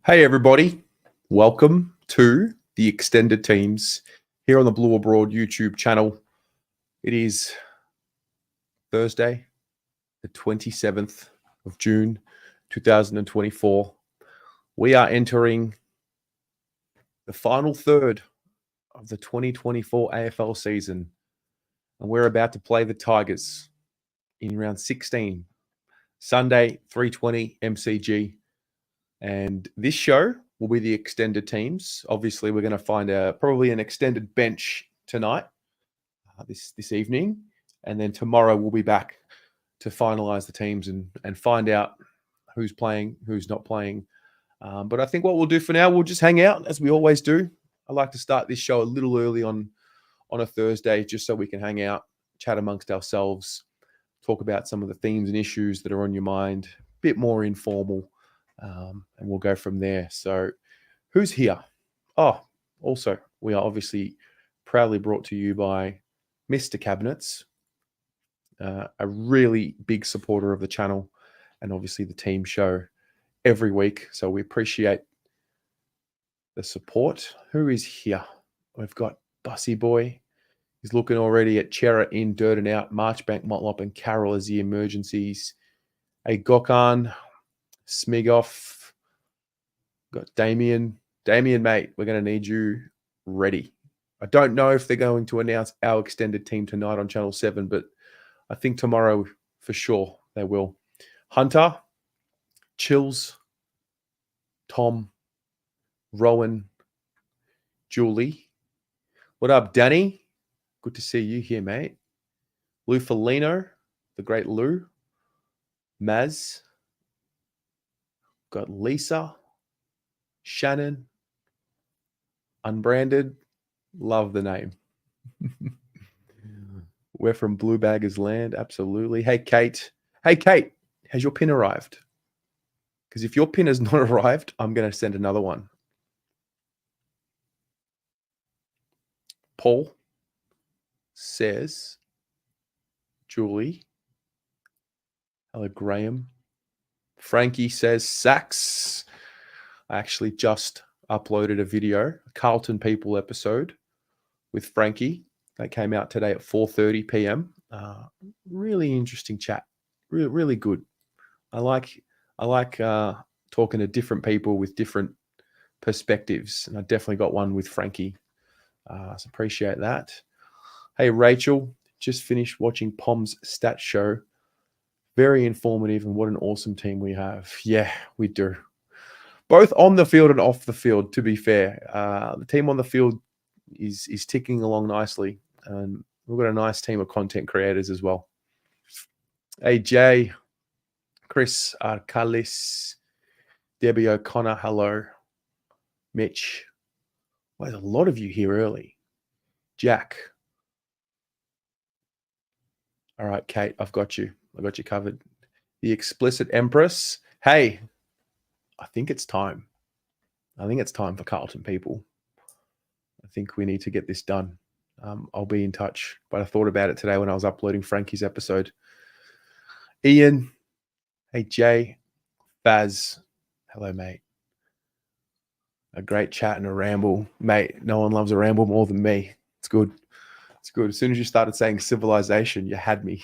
Hey, everybody. Welcome to the Extended Teams here on the Blue Abroad YouTube channel. It is Thursday, the 27th of June, 2024. We are entering the final third of the 2024 AFL season, and we're about to play the Tigers in round 16, Sunday, 3:20 MCG. And this show will be the extended teams. Obviously, we're going to find probably an extended bench tonight, this evening. And then tomorrow we'll be back to finalize the teams and find out who's playing, who's not playing. But I think what we'll do for now, we'll just hang out as we always do. I like to start this show a little early on a Thursday just so we can hang out, chat amongst ourselves, talk about some of the themes and issues that are on your mind, a bit more informal. And we'll go from there. So who's here? Oh, also, we are obviously proudly brought to you by Mr. Cabinets, a really big supporter of the channel and obviously the team show every week. So we appreciate the support. Who is here? We've got Bussy Boy. He's looking already at Chera in, Dirt and Out, Marchbank, Motlop and Carroll as the emergencies. Hey, Gokhan. Smigoff, got Damien. Damien, mate, we're going to need you ready. I don't know if they're going to announce our extended team tonight on Channel 7, but I think tomorrow for sure they will. Hunter, Chills, Tom, Rowan, Julie. What up, Danny? Good to see you here, mate. Lou Felino, the great Lou. Maz. Got Lisa, Shannon, Unbranded. Love the name. We're from Blue Baggers Land. Absolutely. Hey, Kate. Hey, Kate, has your pin arrived? Because if your pin has not arrived, I'm going to send another one. Paul says, Julie. Hello, Graham. Frankie says, Sax. I actually just uploaded a video, a Carlton People episode with Frankie. That came out today at 4:30 p.m. Really interesting chat. Really good. I like talking to different people with different perspectives. And I definitely got one with Frankie. So appreciate that. Hey, Rachel, just finished watching Pom's stat show. Very informative, and what an awesome team we have. Yeah, we do. Both on the field and off the field, to be fair. The team on the field is ticking along nicely, and we've got a nice team of content creators as well. Hey, Jay, Chris Arcalis, Debbie O'Connor, hello. Mitch. Well, there's a lot of you here early. Jack. All right, Kate, I've got you. I got you covered. The Explicit Empress. Hey, I think it's time. I think it's time for Carlton People. I think we need to get this done. I'll be in touch. But I thought about it today when I was uploading Frankie's episode. Ian. Hey, Jay. Baz. Hello, mate. A great chat and a ramble. Mate, no one loves a ramble more than me. It's good. It's good. As soon as you started saying civilization, you had me.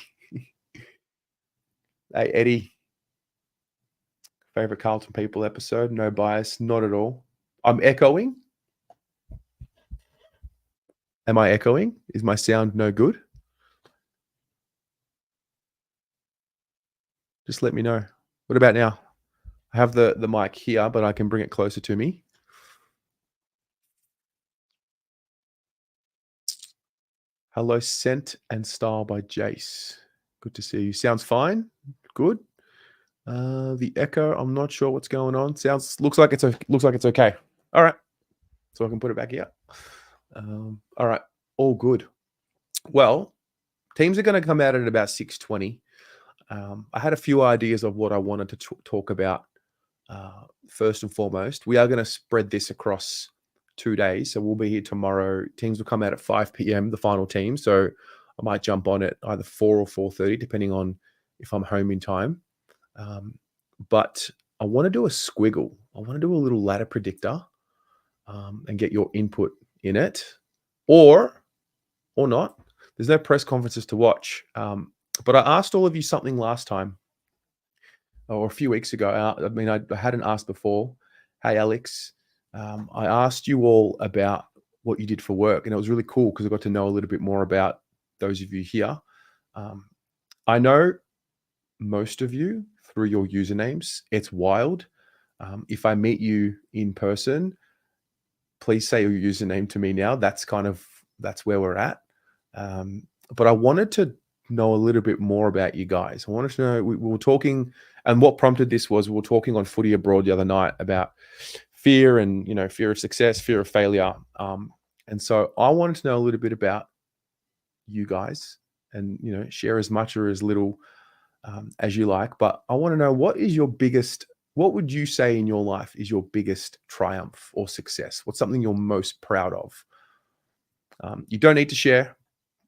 Hey, Eddie. Favorite Carlton People episode? No bias. Not at all. I'm echoing. Am I echoing? Is my sound no good? Just let me know. What about now? I have the mic here, but I can bring it closer to me. Hello, Scent and Style by Jace. Good to see you. Sounds fine. Good. The echo, I'm not sure what's going on. Looks like it's okay. All right. So I can put it back here. All right. All good. Well, teams are going to come out at about 6:20. I had a few ideas of what I wanted to talk about. First and foremost, we are going to spread this across 2 days. So we'll be here tomorrow. Teams will come out at 5 p.m., the final team. So I might jump on at either 4 or 4:30, depending on if I'm home in time. But I want to do a squiggle. I want to do a little ladder predictor and get your input in it, or not. There's no press conferences to watch. But I asked all of you something last time or a few weeks ago. I hadn't asked before. Hey, Alex, I asked you all about what you did for work, and it was really cool because I got to know a little bit more about those of you here. I know most of you through your usernames. It's wild. If I meet you in person, please say your username to me now. That's where we're at. But I wanted to know a little bit more about you guys. I wanted to know, we were talking, and what prompted this was we were talking on Footy Abroad the other night about fear and, fear of success, fear of failure. And so I wanted to know a little bit about you guys and, share as much or as little as you like. But I want to know, what would you say in your life is your biggest triumph or success? What's something you're most proud of? You don't need to share.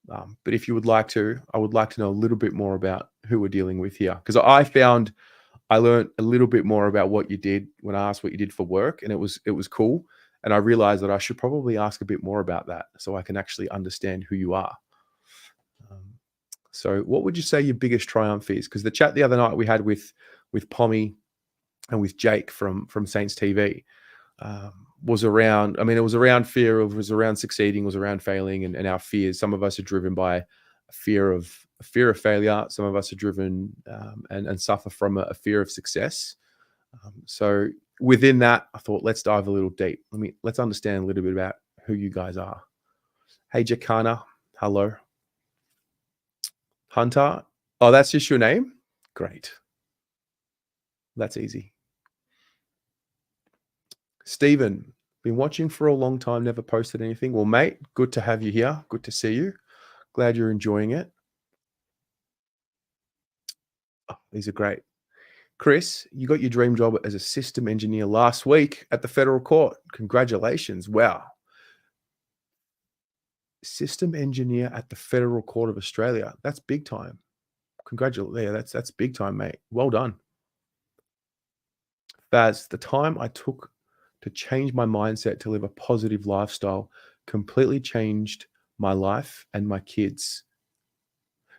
But if you would like to, I would like to know a little bit more about who we're dealing with here. Because I learned a little bit more about what you did when I asked what you did for work, and it was cool. And I realized that I should probably ask a bit more about that so I can actually understand who you are. So what would you say your biggest triumph is? Because the chat the other night we had with Pommy and with Jake from Saints TV was around, it was around fear, it was around succeeding, it was around failing and our fears. Some of us are driven by a fear of failure. Some of us are driven and suffer from a fear of success. So within that, I thought, let's dive a little deep. Let's understand a little bit about who you guys are. Hey, Jacana. Hello. Hunter. Oh, that's just your name? Great. That's easy. Stephen, been watching for a long time, never posted anything. Well, mate, good to have you here. Good to see you. Glad you're enjoying it. Oh, these are great. Chris, you got your dream job as a system engineer last week at the federal court. Congratulations. Wow. System engineer at the Federal Court of Australia. That's big time. Congratulations. Yeah, that's big time, mate. Well done. Faz, the time I took to change my mindset to live a positive lifestyle completely changed my life and my kids.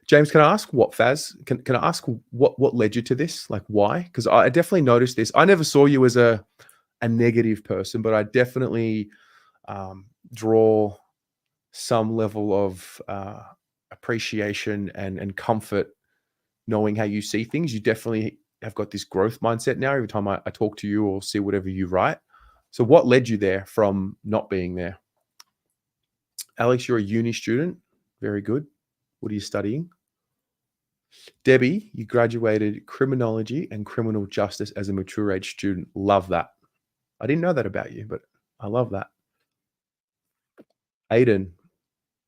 James, can I ask what, Faz? Can I ask what led you to this? Like, why? Because I definitely noticed this. I never saw you as a negative person, but I definitely draw some level of appreciation and comfort knowing how you see things. You definitely have got this growth mindset now every time I talk to you or see whatever you write. So what led you there from not being there? Alex, you're a uni student. Very good. What are you studying? Debbie, you graduated criminology and criminal justice as a mature age student. Love that. I didn't know that about you, but I love that. Aiden,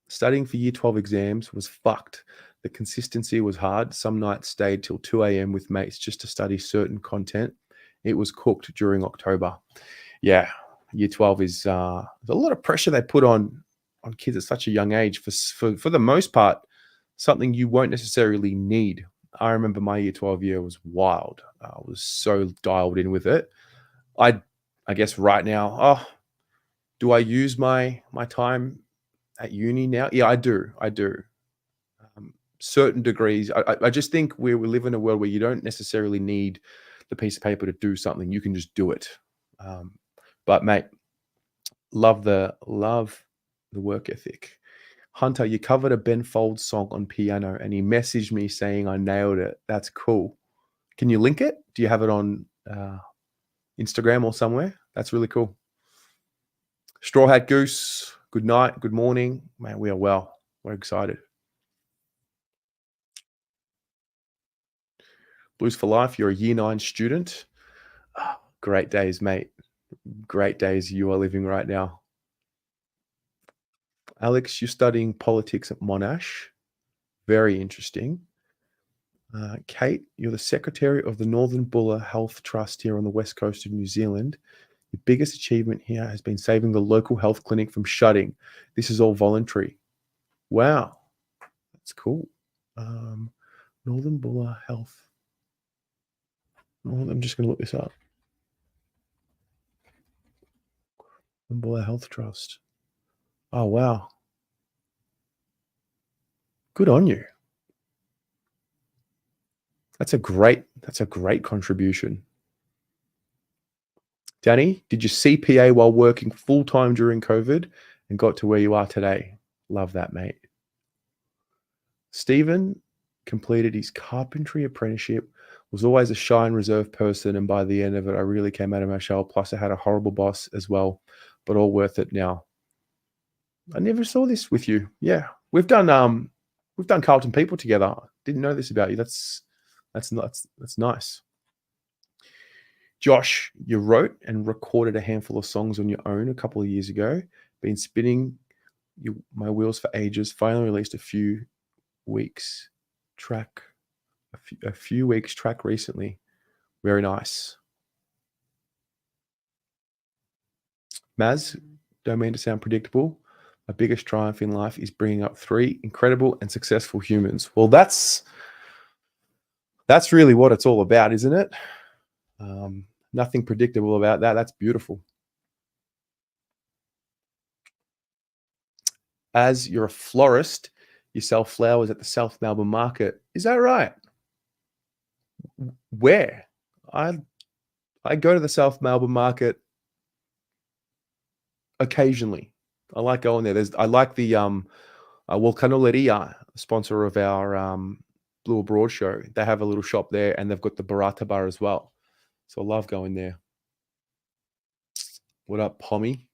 studying for year 12 exams was fucked. The consistency was hard. Some nights stayed till 2 a.m. with mates just to study certain content. It was cooked during October. Yeah, year 12 is there's a lot of pressure they put on kids at such a young age for the most part, something you won't necessarily need. I remember my year 12 year was wild. I was so dialed in with it. I guess right now, do I use my time at uni now? Yeah, I do. Certain degrees. I just think we live in a world where you don't necessarily need the piece of paper to do something. You can just do it. But mate, love the work ethic. Hunter, you covered a Ben Folds song on piano and he messaged me saying I nailed it. That's cool. Can you link it? Do you have it on Instagram or somewhere? That's really cool. Straw Hat Goose, good night, good morning. Man, we are well. We're excited. Blues for Life, you're a year 9 student. Oh, great days, mate. Great days you are living right now. Alex, you're studying politics at Monash. Very interesting. Kate, you're the secretary of the Northern Buller Health Trust here on the west coast of New Zealand. Your biggest achievement here has been saving the local health clinic from shutting. This is all voluntary. Wow, that's cool. Northern Buller Health. I'm just going to look this up. Mbola Health Trust. Oh, wow. Good on you. That's a great contribution. Danny, did you CPA while working full-time during COVID and got to where you are today? Love that, mate. Stephen completed his carpentry apprenticeship, was always a shy and reserved person, and by the end of it, I really came out of my shell. Plus, I had a horrible boss as well, but all worth it now. I never saw this with you. Yeah, we've done Carlton people together. Didn't know this about you. That's nice. Josh, you wrote and recorded a handful of songs on your own a couple of years ago. Been spinning my wheels for ages. Finally released a few weeks track recently. Very nice. Maz, don't mean to sound predictable. My biggest triumph in life is bringing up 3 incredible and successful humans. Well, that's really what it's all about, isn't it? Nothing predictable about that. That's beautiful. As you're a florist, you sell flowers at the South Melbourne market. Is that right? Where? I go to the South Melbourne market occasionally. I like going there. I like the Volcanoloria, sponsor of our Blue Abroad show. They have a little shop there, and they've got the Barata bar as well. So I love going there. What up, Pommy?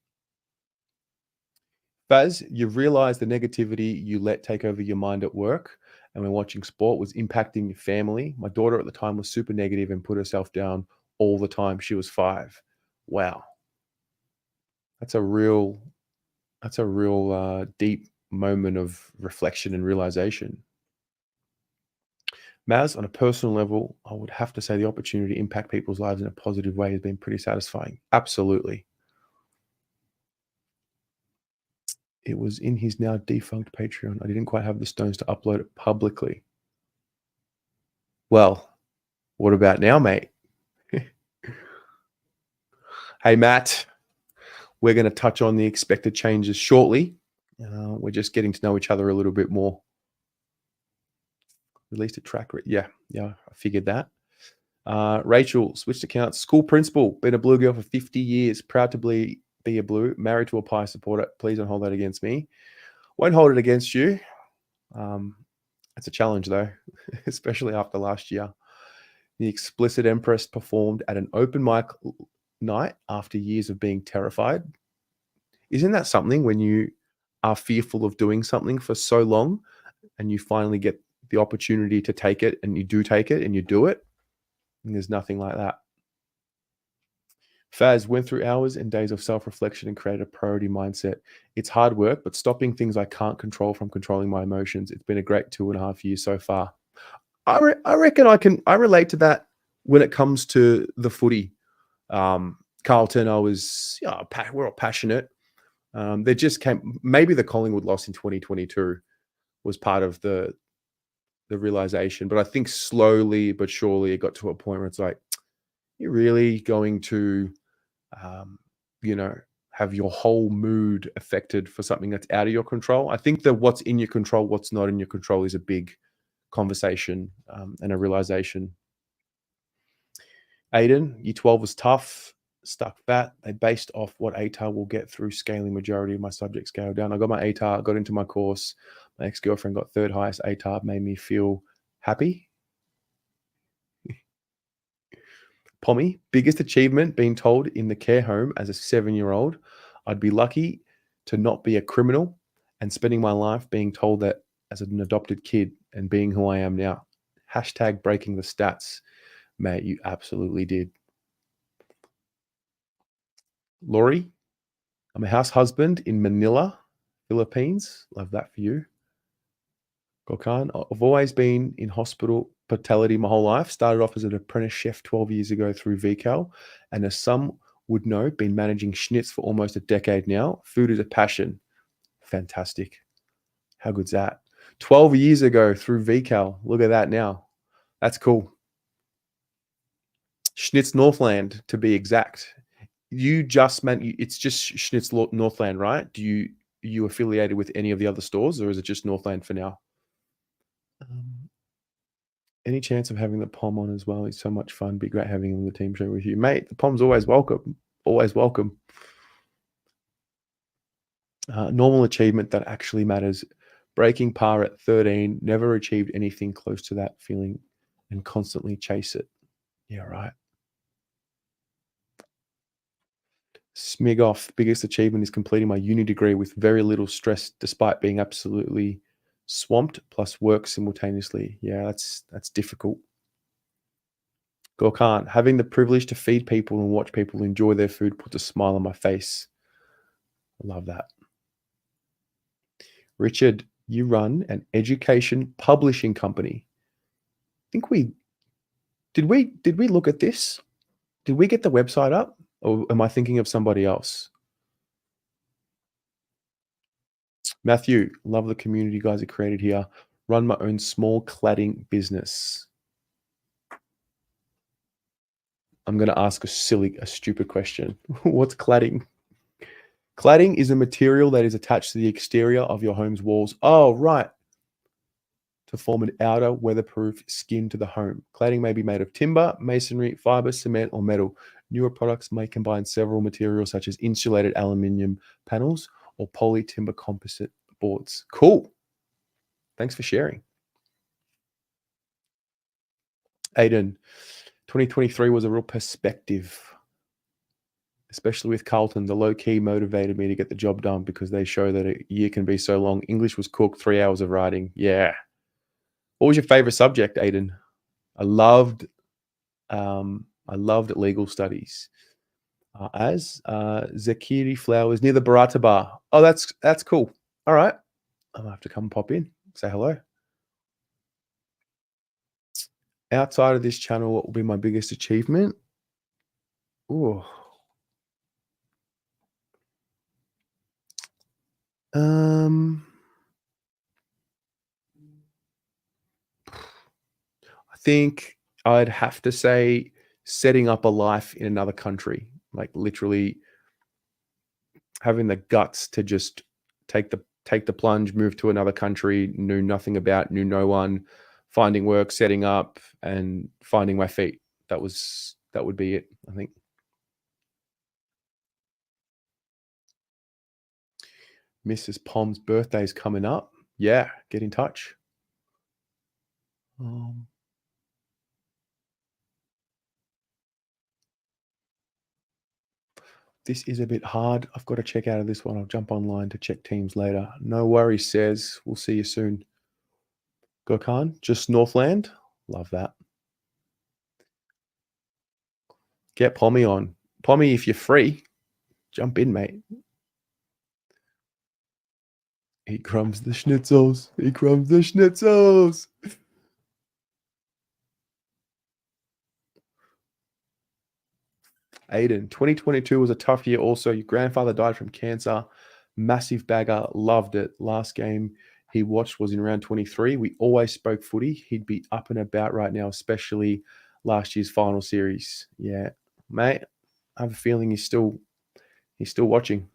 Baz, you've realized the negativity you let take over your mind at work and when watching sport was impacting your family. My daughter at the time was super negative and put herself down all the time. She was 5. Wow. That's a real deep moment of reflection and realization. Maz, on a personal level, I would have to say the opportunity to impact people's lives in a positive way has been pretty satisfying. Absolutely. It was in his now defunct Patreon. I didn't quite have the stones to upload it publicly. Well, what about now, mate? Hey, Matt, we're going to touch on the expected changes shortly. We're just getting to know each other a little bit more. Released a track. Yeah, I figured that. Rachel, switched accounts. School principal, been a Blue girl for 50 years. Proud to be a Blue. Married to a Pie supporter. Please don't hold that against me. Won't hold it against you. It's a challenge, though, especially after last year. The explicit Empress performed at an open mic night after years of being terrified. Isn't that something when you are fearful of doing something for so long and you finally get the opportunity to take it and you do take it and you do it? And there's nothing like that. Faz, went through hours and days of self-reflection and created a priority mindset. It's hard work, but stopping things I can't control from controlling my emotions. It's been a great 2.5 years so far. I reckon I relate to that when it comes to the footy. Carlton, we're all passionate. There just came, maybe the Collingwood loss in 2022 was part of the realization, but I think slowly but surely it got to a point where it's like, you're really going to, have your whole mood affected for something that's out of your control. I think that what's in your control, what's not in your control is a big conversation and a realization. Aiden, year 12 was tough, stuck fat. They based off what ATAR will get through scaling majority of my subject scale down. I got my ATAR, got into my course. My ex-girlfriend got 3rd highest ATAR, made me feel happy. Pommy, biggest achievement being told in the care home as a 7-year-old. I'd be lucky to not be a criminal and spending my life being told that as an adopted kid and being who I am now. Hashtag breaking the stats. Mate, you absolutely did. Laurie, I'm a house husband in Manila, Philippines. Love that for you. Gokhan, I've always been in hospitality my whole life. Started off as an apprentice chef 12 years ago through VCAL. And as some would know, been managing schnitz for almost a decade now. Food is a passion. Fantastic. How good's that? 12 years ago through VCAL. Look at that now. That's cool. Schnitz Northland, to be exact. you just meant it's just Schnitzel Northland, right? Are you affiliated with any of the other stores, or is it just Northland for now? Any chance of having the Pom on as well? It's so much fun. Be great having him on the team show with you, mate. The Pom's always welcome. Always welcome. Normal achievement that actually matters. Breaking par at 13. Never achieved anything close to that feeling, and constantly chase it. Yeah, right. Smig off. Biggest achievement is completing my uni degree with very little stress, despite being absolutely swamped. Plus work simultaneously. Yeah, that's difficult. Gorkhan, having the privilege to feed people and watch people enjoy their food puts a smile on my face. I love that. Richard, you run an education publishing company. I think did we look at this? Did we get the website up? Or am I thinking of somebody else? Matthew, love the community you guys have created here. Run my own small cladding business. I'm going to ask a stupid question. What's cladding? Cladding is a material that is attached to the exterior of your home's walls. Oh, right. To form an outer weatherproof skin to the home. Cladding may be made of timber, masonry, fiber, cement, or metal. Newer products may combine several materials such as insulated aluminium panels or poly timber composite boards. Cool. Thanks for sharing. Aiden, 2023 was a real perspective, especially with Carlton. The low key motivated me to get the job done because they show that a year can be so long. English was cooked, 3 hours of writing. Yeah. What was your favorite subject, Aiden? I loved legal studies. Zakiri Flowers near the Barata Bar. Oh, that's cool. All right. I'll have to come pop in, say hello. Outside of this channel, what will be my biggest achievement? Ooh. I think I'd have to say setting up a life in another country, like literally having the guts to just take the plunge, move to another country, knew nothing about, knew no one, finding work, setting up, and finding my feet. That would be it, I think. Mrs. Pom's birthday is coming up. Yeah, get in touch. This is a bit hard. I've got to check out of this one. I'll jump online to check teams later. No worries, says. We'll see you soon. Gokhan, just Northland. Love that. Get Pommy on. Pommy, if you're free, jump in, mate. He crumbs the schnitzels. He crumbs the schnitzels. Aiden, 2022 was a tough year also. Your grandfather died from cancer. Massive bagger. Loved it. Last game he watched was in round 23. We always spoke footy. He'd be up and about right now, especially last year's final series. Yeah, mate, I have a feeling he's still watching.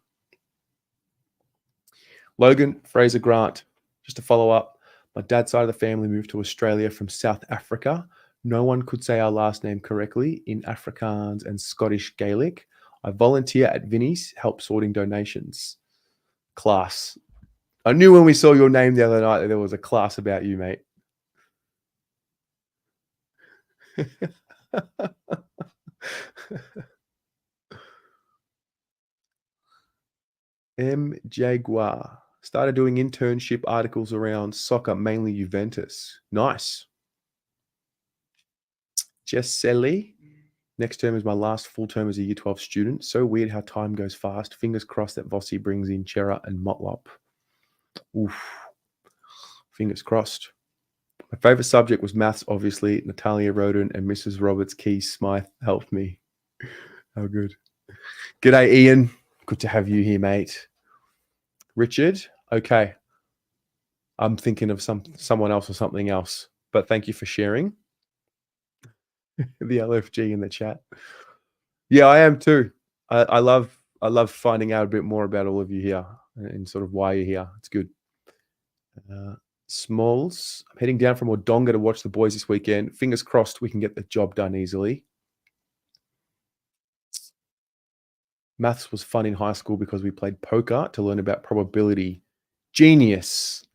Logan Fraser Grant, just to follow up, my dad's side of the family moved to Australia from South Africa. No one could say our last name correctly in Afrikaans and Scottish Gaelic. I volunteer at Vinnie's, help sorting donations. Class. I knew when we saw your name the other night that there was a class about you, mate. M. Jaguar. Started doing internship articles around soccer, mainly Juventus. Nice. Jess Selly. Next term is my last full term as a Year 12 student. So weird how time goes fast. Fingers crossed that Vossi brings in Chera and Motlop. Oof. Fingers crossed. My favorite subject was maths, obviously. Natalia Roden and Mrs. Roberts Keys Smythe helped me. How good. G'day, Ian. Good to have you here, mate. Richard. Okay. I'm thinking of someone else or something else. But thank you for sharing. The LFG in the chat. Yeah, I am too. I love finding out a bit more about all of you here and sort of why you're here. It's good. Smalls, I'm heading down from Wodonga to watch the boys this weekend. Fingers crossed we can get the job done easily. Maths was fun in high school because we played poker to learn about probability. Genius.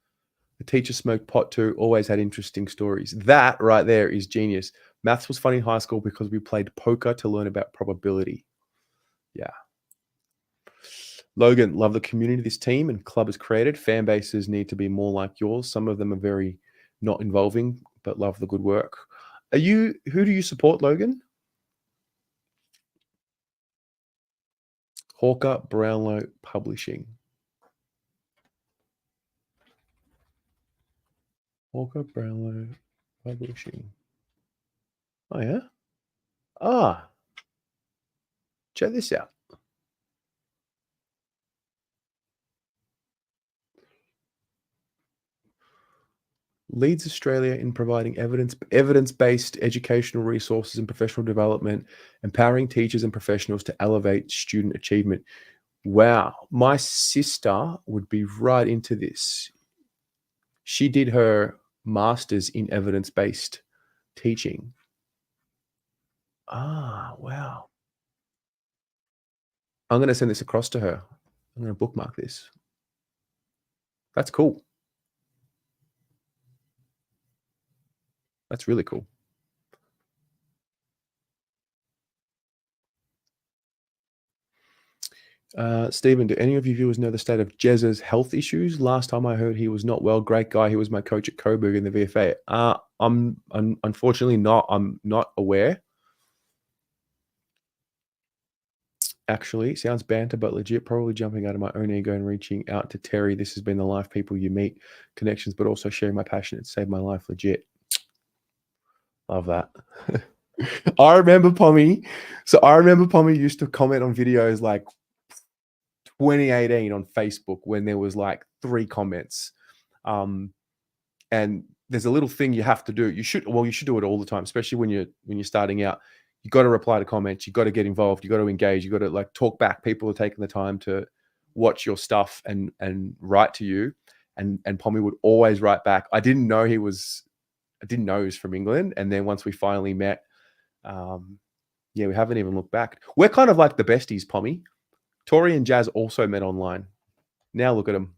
The teacher smoked pot too, always had interesting stories. That right there is genius. Maths was fun in high school because we played poker to learn about probability. Yeah. Logan, love the community this team and club has created. Fan bases need to be more like yours. Some of them are very not involving, but love the good work. Who do you support, Logan? Hawker Brownlow Publishing. Hawker Brownlow Publishing. Oh, yeah? Ah. Check this out. Leads Australia in providing evidence-based educational resources and professional development, empowering teachers and professionals to elevate student achievement. Wow, my sister would be right into this. She did her master's in evidence-based teaching. Ah, wow. I'm going to send this across to her. I'm going to bookmark this. That's cool. That's really cool. Stephen, do any of you viewers know the state of Jez's health issues? Last time I heard he was not well. Great guy. He was my coach at Coburg in the VFA. I'm unfortunately not. I'm not aware. Actually, sounds banter, but legit. Probably jumping out of my own ego and reaching out to Terry. This has been the life people you meet, connections, but also sharing my passion. It saved my life. Legit. Love that. I remember Pommy. So I remember Pommy used to comment on videos like 2018 on Facebook when there was like 3 comments. And there's a little thing you have to do. You should do it all the time, especially when you're starting out. You got to reply to comments. You got to get involved. You got to engage. You got to like talk back. People are taking the time to watch your stuff and write to you. And Pommy would always write back. I didn't know he was from England. And then once we finally met, we haven't even looked back. We're kind of like the besties, Pommy. Tori and Jazz also met online. Now look at them.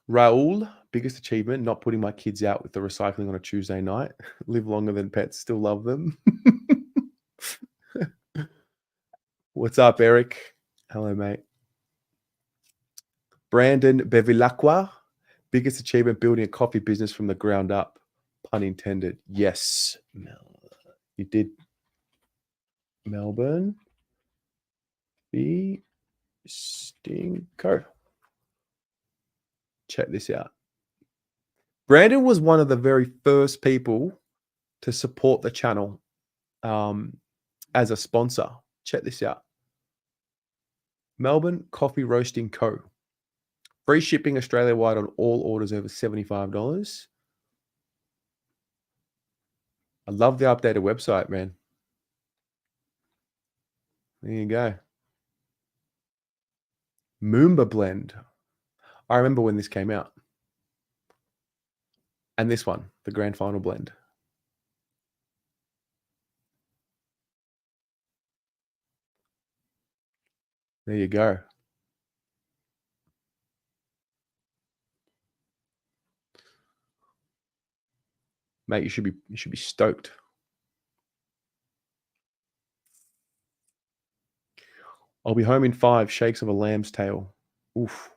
Raul, biggest achievement, not putting my kids out with the recycling on a Tuesday night. Live longer than pets, still love them. What's up, Eric? Hello, mate. Brandon Bevilacqua, biggest achievement, building a coffee business from the ground up. Pun intended. Yes. You did. Melbourne. The Stinko. Check this out. Brandon was one of the very first people to support the channel as a sponsor. Check this out. Melbourne Coffee Roasting Co. Free shipping Australia-wide on all orders over $75. I love the updated website, man. There you go. Moomba blend. I remember when this came out. And this one, the grand final blend. There you go. Mate, you should be stoked. I'll be home in 5 shakes of a lamb's tail. Oof.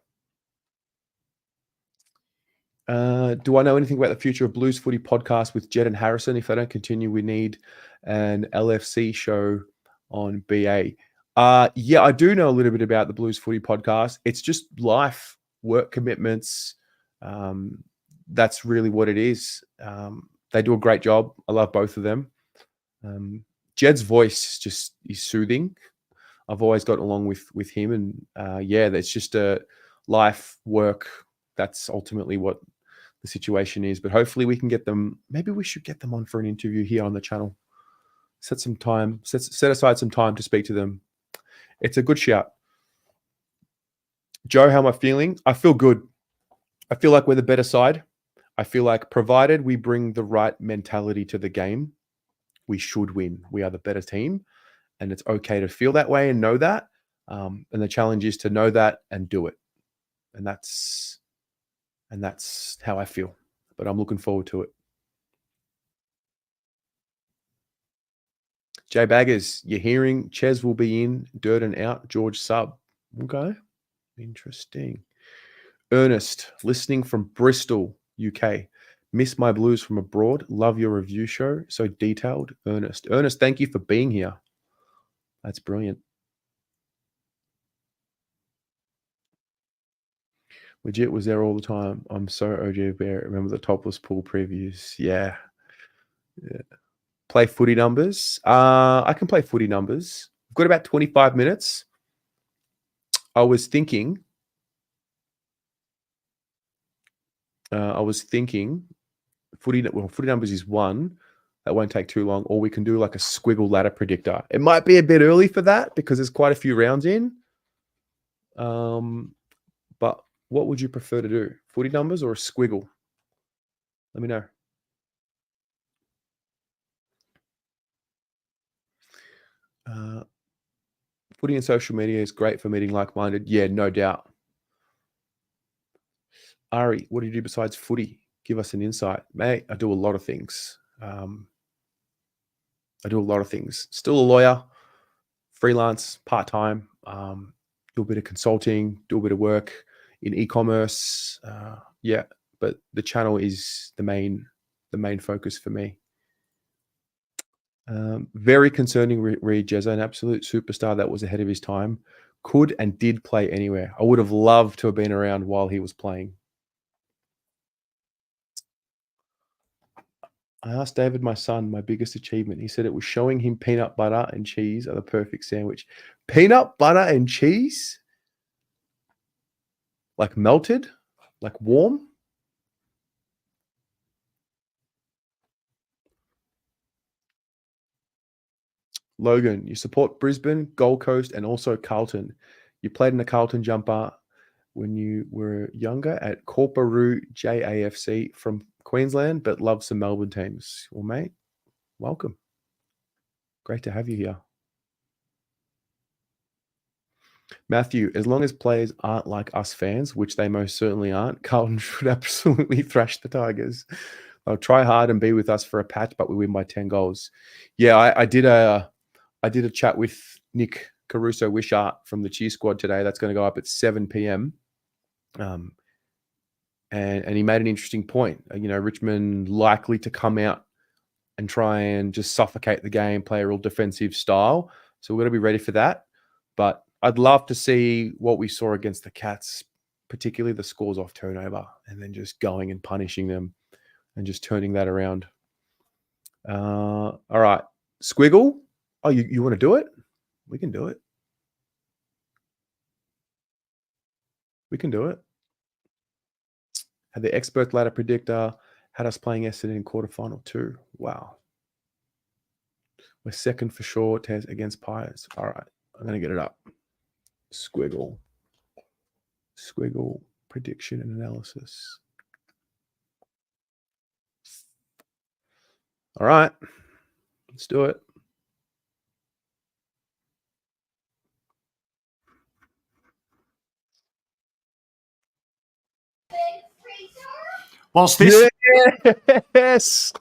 Do I know anything about the future of Blues Footy podcast with Jed and Harrison? If they don't continue, we need an LFC show on BA. Yeah, I do know a little bit about the Blues Footy podcast. It's just life, work commitments. That's really what it is. They do a great job. I love both of them. Jed's voice just is soothing. I've always gotten along with him, and that's just a life, work. That's ultimately what the situation is. But hopefully we can get them. Maybe we should get them on for an interview here on the channel. set aside some time to speak to them. It's a good shout. Joe, how am I feeling? I feel good. I feel like we're the better side. I feel like provided we bring the right mentality to the game, we should win. We are the better team, and it's okay to feel that way and know that. And the challenge is to know that and do it. And that's how I feel. But I'm looking forward to it. Jay Baggers, you're hearing Ches will be in, Durden out, George sub. Okay. Interesting. Ernest, listening from Bristol, UK. Miss my blues from abroad. Love your review show. So detailed. Ernest, thank you for being here. That's brilliant. Legit was there all the time. I'm so OG Bear. Remember the topless pool previews? Yeah. Play footy numbers. I can play footy numbers. I've got about 25 minutes. I was thinking footy numbers is one. That won't take too long. Or we can do like a squiggle ladder predictor. It might be a bit early for that because there's quite a few rounds in. But what would you prefer to do? Footy numbers or a squiggle? Let me know. Footy and social media is great for meeting like-minded. Yeah, no doubt. Ari, what do you do besides footy? Give us an insight. Mate, I do a lot of things. Still a lawyer, freelance, part-time, do a bit of consulting, do a bit of work in e-commerce. Yeah, but the channel is the main focus for me. Very concerning Reed Jezza, an absolute superstar that was ahead of his time. Could and did play anywhere. I would have loved to have been around while he was playing. I asked David, my son, my biggest achievement. He said it was showing him peanut butter and cheese are the perfect sandwich. Peanut butter and cheese? Like melted? Like warm? Logan, you support Brisbane, Gold Coast, and also Carlton. You played in a Carlton jumper when you were younger at Corporoo JAFC from Queensland, but love some Melbourne teams. Well, mate, welcome. Great to have you here. Matthew, as long as players aren't like us fans, which they most certainly aren't, Carlton should absolutely thrash the Tigers. They'll try hard and be with us for a patch, but we win by 10 goals. Yeah, I did a chat with Nick Caruso Wishart from the Cheer Squad today. That's going to go up at 7 p.m. And he made an interesting point. Richmond likely to come out and try and just suffocate the game, play a real defensive style. So we're going to be ready for that. But I'd love to see what we saw against the Cats, particularly the scores off turnover, and then just going and punishing them and just turning that around. All right. Squiggle. Oh, you want to do it? We can do it. We can do it. Had the expert ladder predictor, had us playing Essendon in quarterfinal too. Wow. We're second for sure, Tez against Pies. All right. I'm going to get it up. Squiggle prediction and analysis. All right, let's do it. What's this? Yes.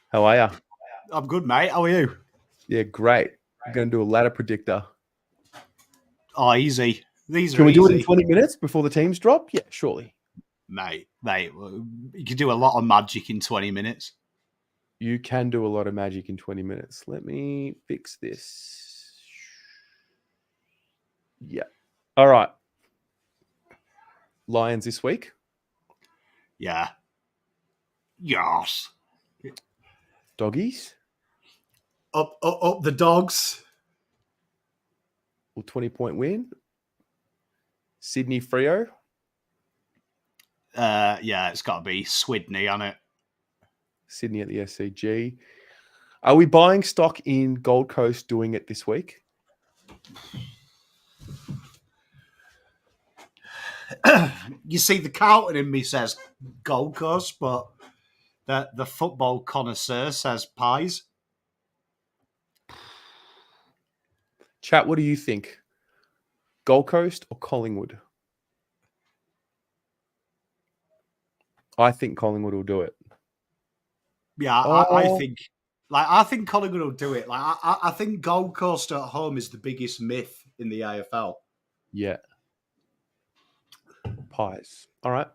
How are you? I'm good, mate. How are you? Yeah, great. I'm going to do a ladder predictor. Oh, easy. These Can are we do it easy. in 20 minutes before the teams drop? Yeah, surely. Mate, you can do a lot of magic in 20 minutes. You can do a lot of magic in 20 minutes. Let me fix this. Yeah. All right. Lions this week. Yeah. Yes. Doggies. Up the dogs. Will 20-point win. Sydney Freo. Yeah, it's got to be Swidney on it. Sydney at the SCG. Are we buying stock in Gold Coast doing it this week? You see, the Carlton in me says Gold Coast, but the football connoisseur says Pies. Chat, what do you think? Gold Coast or Collingwood? I think Collingwood will do it. Yeah, I think Collingwood will do it. I think Gold Coast at home is the biggest myth in the AFL. Yeah. Pies. All right.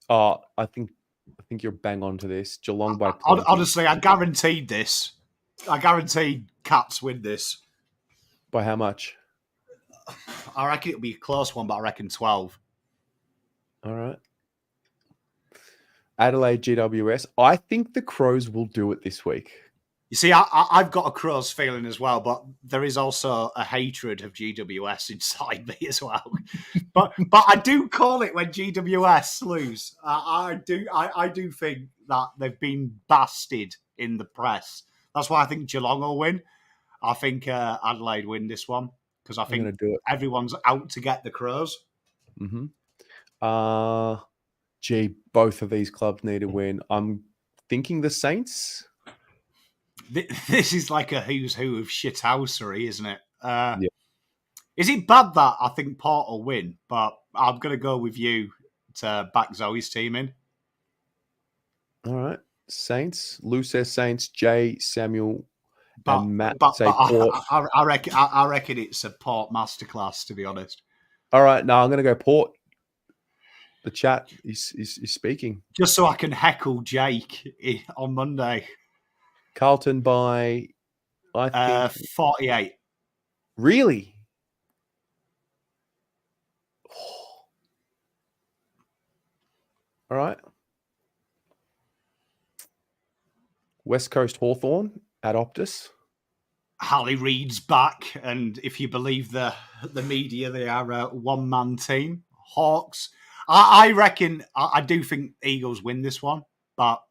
I think you're bang on to this. Geelong by plenty. Honestly, I guaranteed this. I guaranteed Cats win this. By how much? I reckon it'll be a close one, but I reckon 12. All right. Adelaide GWS. I think the Crows will do it this week. You see, I've got a Crows feeling as well, but there is also a hatred of GWS inside me as well. but I do call it when GWS lose. I do think that they've been bastard in the press. That's why I think Geelong will win. I think Adelaide win this one because I think everyone's out to get the Crows. Mm-hmm. Both of these clubs need a win. I'm thinking the Saints. This is like a who's who of shithousery, isn't it? Yeah. Is it bad that I think Port will win? But I'm going to go with you to back Zoe's team in. All right. Saints. Lou says Saints. Jay, Samuel, and Matt say Port. I reckon it's a Port masterclass, to be honest. All right. Now I'm going to go Port. The chat is speaking. Just so I can heckle Jake on Monday. Carlton by, I think... 48. Really? All right. West Coast Hawthorn at Optus. Harley Reid's back, and if you believe the media, they are a one-man team. Hawks. I reckon, I do think Eagles win this one, but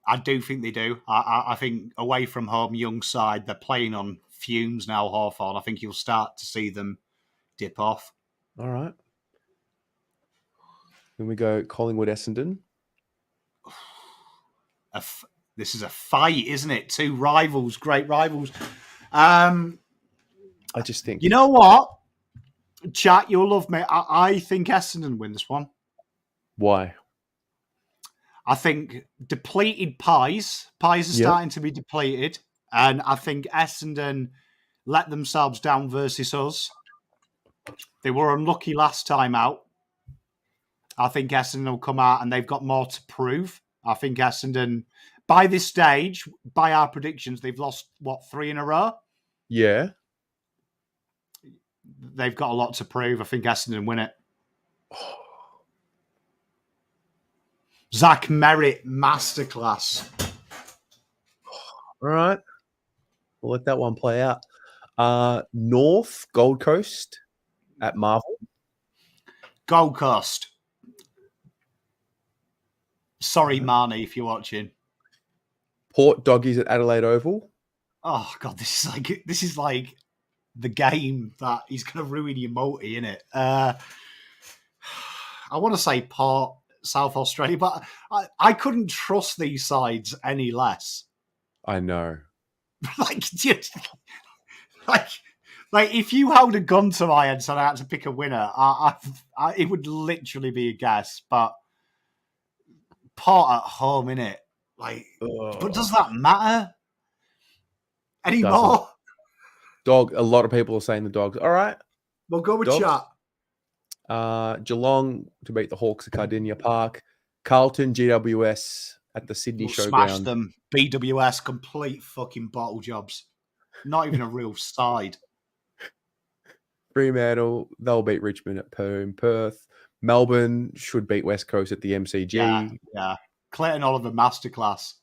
I do think they do. I think away from home, young side, they're playing on fumes now, Hawthorn. I think you'll start to see them dip off. All right. Then we go Collingwood Essendon. This is a fight, isn't it? Two rivals, great rivals. I just think... You know what? Chat, you'll love me. I think Essendon win this one. Why? I think depleted Pies are starting to be depleted. And I think Essendon let themselves down versus us. They were unlucky last time out. I think Essendon will come out and they've got more to prove. I think Essendon, by this stage, by our predictions, they've lost, 3 in a row? Yeah. They've got a lot to prove. I think Essendon win it. Zach Merritt, masterclass. All right. We'll let that one play out. North, Gold Coast at Marvel. Gold Coast. Sorry, Marnie, if you're watching. Port Doggies at Adelaide Oval. Oh, God, this is like the game that is going to ruin your multi, isn't it? I want to say Port, South Australia, but I couldn't trust these sides any less. I know. Like if you held a gun to my head and I had to pick a winner, it would literally be a guess. But Port at home, innit? But does that matter anymore? Dog. A lot of people are saying the Dogs. All right. We'll go with chat. Geelong to beat the Hawks at Cardinia Park. Carlton, GWS at the Sydney Showground. Smash them. BWS, complete fucking bottle jobs. Not even a real side. Fremantle, they'll beat Richmond at Perth. Melbourne should beat West Coast at the MCG. Yeah. Clayton Oliver masterclass.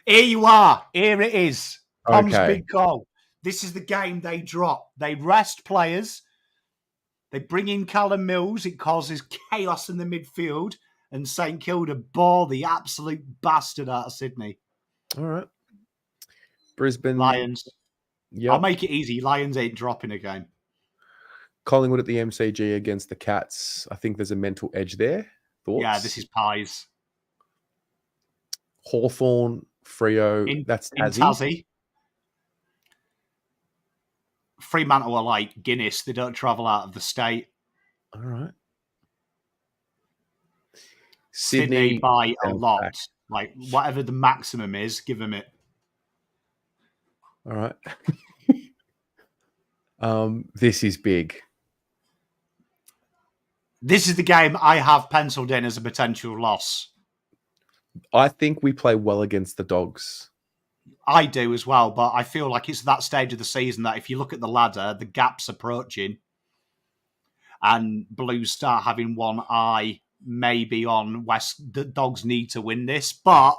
Here you are. Here it is. Tom's big call. This is the game they drop. They rest players. They bring in Callum Mills. It causes chaos in the midfield. and St Kilda bore the absolute bastard out of Sydney. All right. Brisbane. Lions. Yep. I'll make it easy. Lions ain't dropping a game. Collingwood at the MCG against the Cats. I think there's a mental edge there. Thoughts? Yeah, this is pies. Hawthorn, Freo. That's Tassie. Fremantle are like Guinness. They don't travel out of the state. All right. Sydney by a lot. Back. Like, whatever the maximum is, give them it. All right. This is big. This is the game I have penciled in as a potential loss. I think we play well against the Dogs. I do as well, but I feel like it's that stage of the season that if you look at the ladder, the gap's approaching and Blues start having one eye maybe on West. The Dogs need to win this, but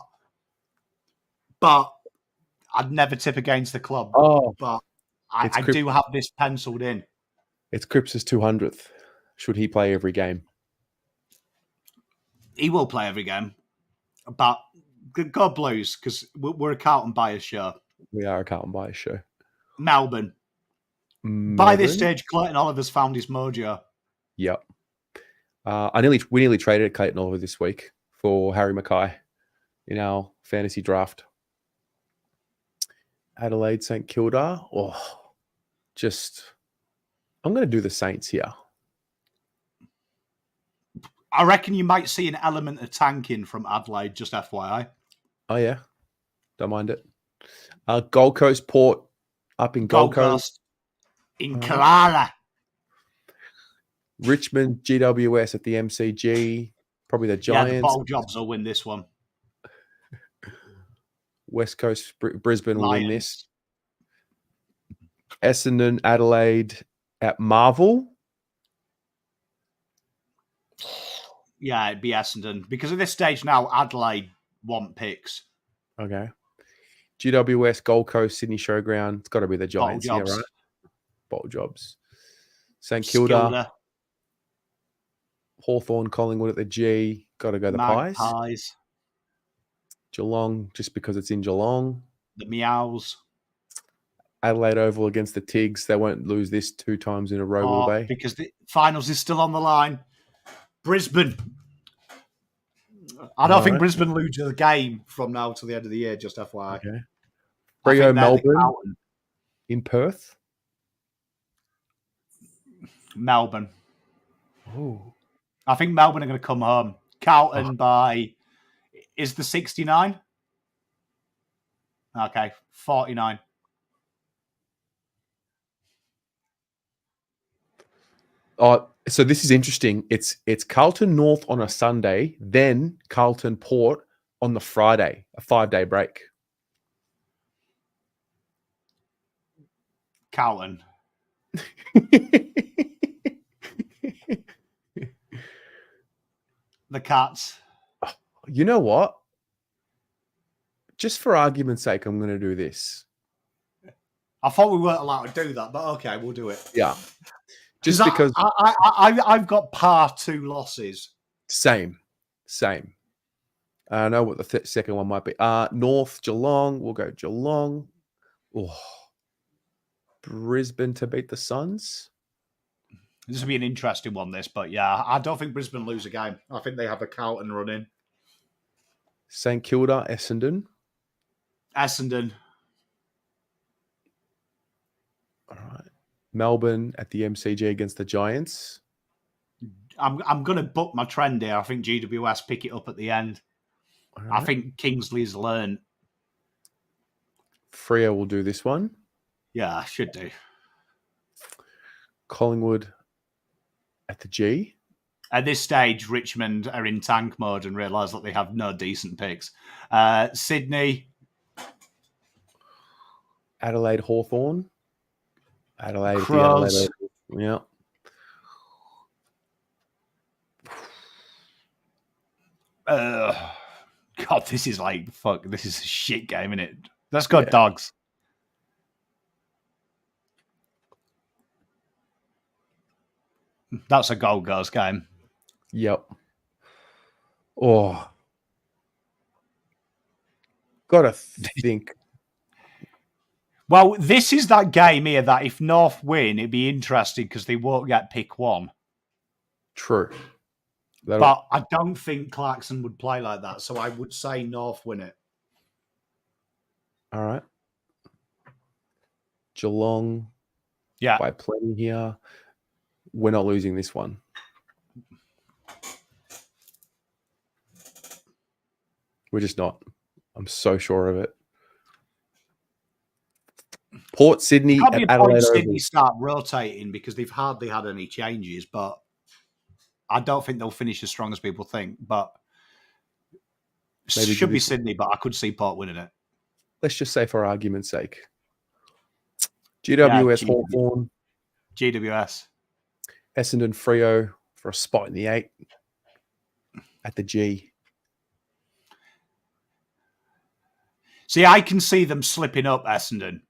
I'd never tip against the club. But I do have this penciled in. It's Cripps' 200th. Should he play every game? He will play every game. But go Blues, because we're a Carlton bias show. We are a Carlton bias show. Melbourne. By this stage, Clayton Oliver's found his mojo. Yep. We nearly traded Clayton Oliver this week for Harry Mackay in our fantasy draft. Adelaide, St Kilda. I'm going to do the Saints here. I reckon you might see an element of tanking from Adelaide, just FYI. Oh, yeah. Don't mind it. Gold Coast, Port up in Gold Coast. In Clara. Richmond, GWS at the MCG. Probably the Giants. Yeah, the bottle jobs will win this one. West Coast, Brisbane will win this. Lions. Essendon, Adelaide at Marvel. Yeah, it'd be Essendon. Because at this stage now, Adelaide want picks. Okay. GWS, Gold Coast, Sydney Showground. It's got to be the Giants here, right? Bottle jobs. St Kilda. Hawthorn, Collingwood at the G. Got to go the Pies. Geelong, just because it's in Geelong. The Meows. Adelaide Oval against the Tigs. They won't lose this 2 times in a row, will they? Because the finals is still on the line. Brisbane. I don't think Brisbane lose the game from now to the end of the year, just FYI. Okay. Freo, Melbourne in Perth. Melbourne. Oh. I think Melbourne are going to come home. Carlton by... Is the 69? Okay, 49. So this is interesting. It's Carlton North on a Sunday, then Carlton Port on the Friday, a 5-day break. Carlton. The Cats. You know what? Just for argument's sake, I'm going to do this. I thought we weren't allowed to do that, but okay, we'll do it. Yeah. Just because I've got par 2 losses. Same. I know what the second one might be. North, Geelong. We'll go Geelong. Oh. Brisbane to beat the Suns. This will be an interesting one, this, but yeah, I don't think Brisbane lose a game. I think they have a Carlton run in. St Kilda, Essendon. Essendon. All right. Melbourne at the MCG against the Giants. I'm going to book my trend here. I think GWS pick it up at the end. Right. I think Kingsley's learned. Freo will do this one. Yeah, should do. Collingwood at the G. At this stage, Richmond are in tank mode and realise that they have no decent picks. Sydney. Adelaide, Hawthorn. Adelaide. Crows. Yeah. God, this is like, fuck, this is a shit game, isn't it? Let's go Dogs. That's a Gold Girls game. Yep. Oh, gotta think. Well, this is that game here that if North win, it'd be interesting because they won't get pick one. True. But I don't think Clarkson would play like that, so I would say North win it. All right. Geelong. Yeah. By plenty here. We're not losing this one. We're just not. I'm so sure of it. Port Sydney Probably at Adelaide Oval. Sydney start rotating because they've hardly had any changes, but I don't think they'll finish as strong as people think. But Maybe should be Sydney, but I could see Port winning it. Let's just say for argument's sake. GWS Hawthorn. GWS. Essendon Freo for a spot in the 8 at the G. See, I can see them slipping up Essendon.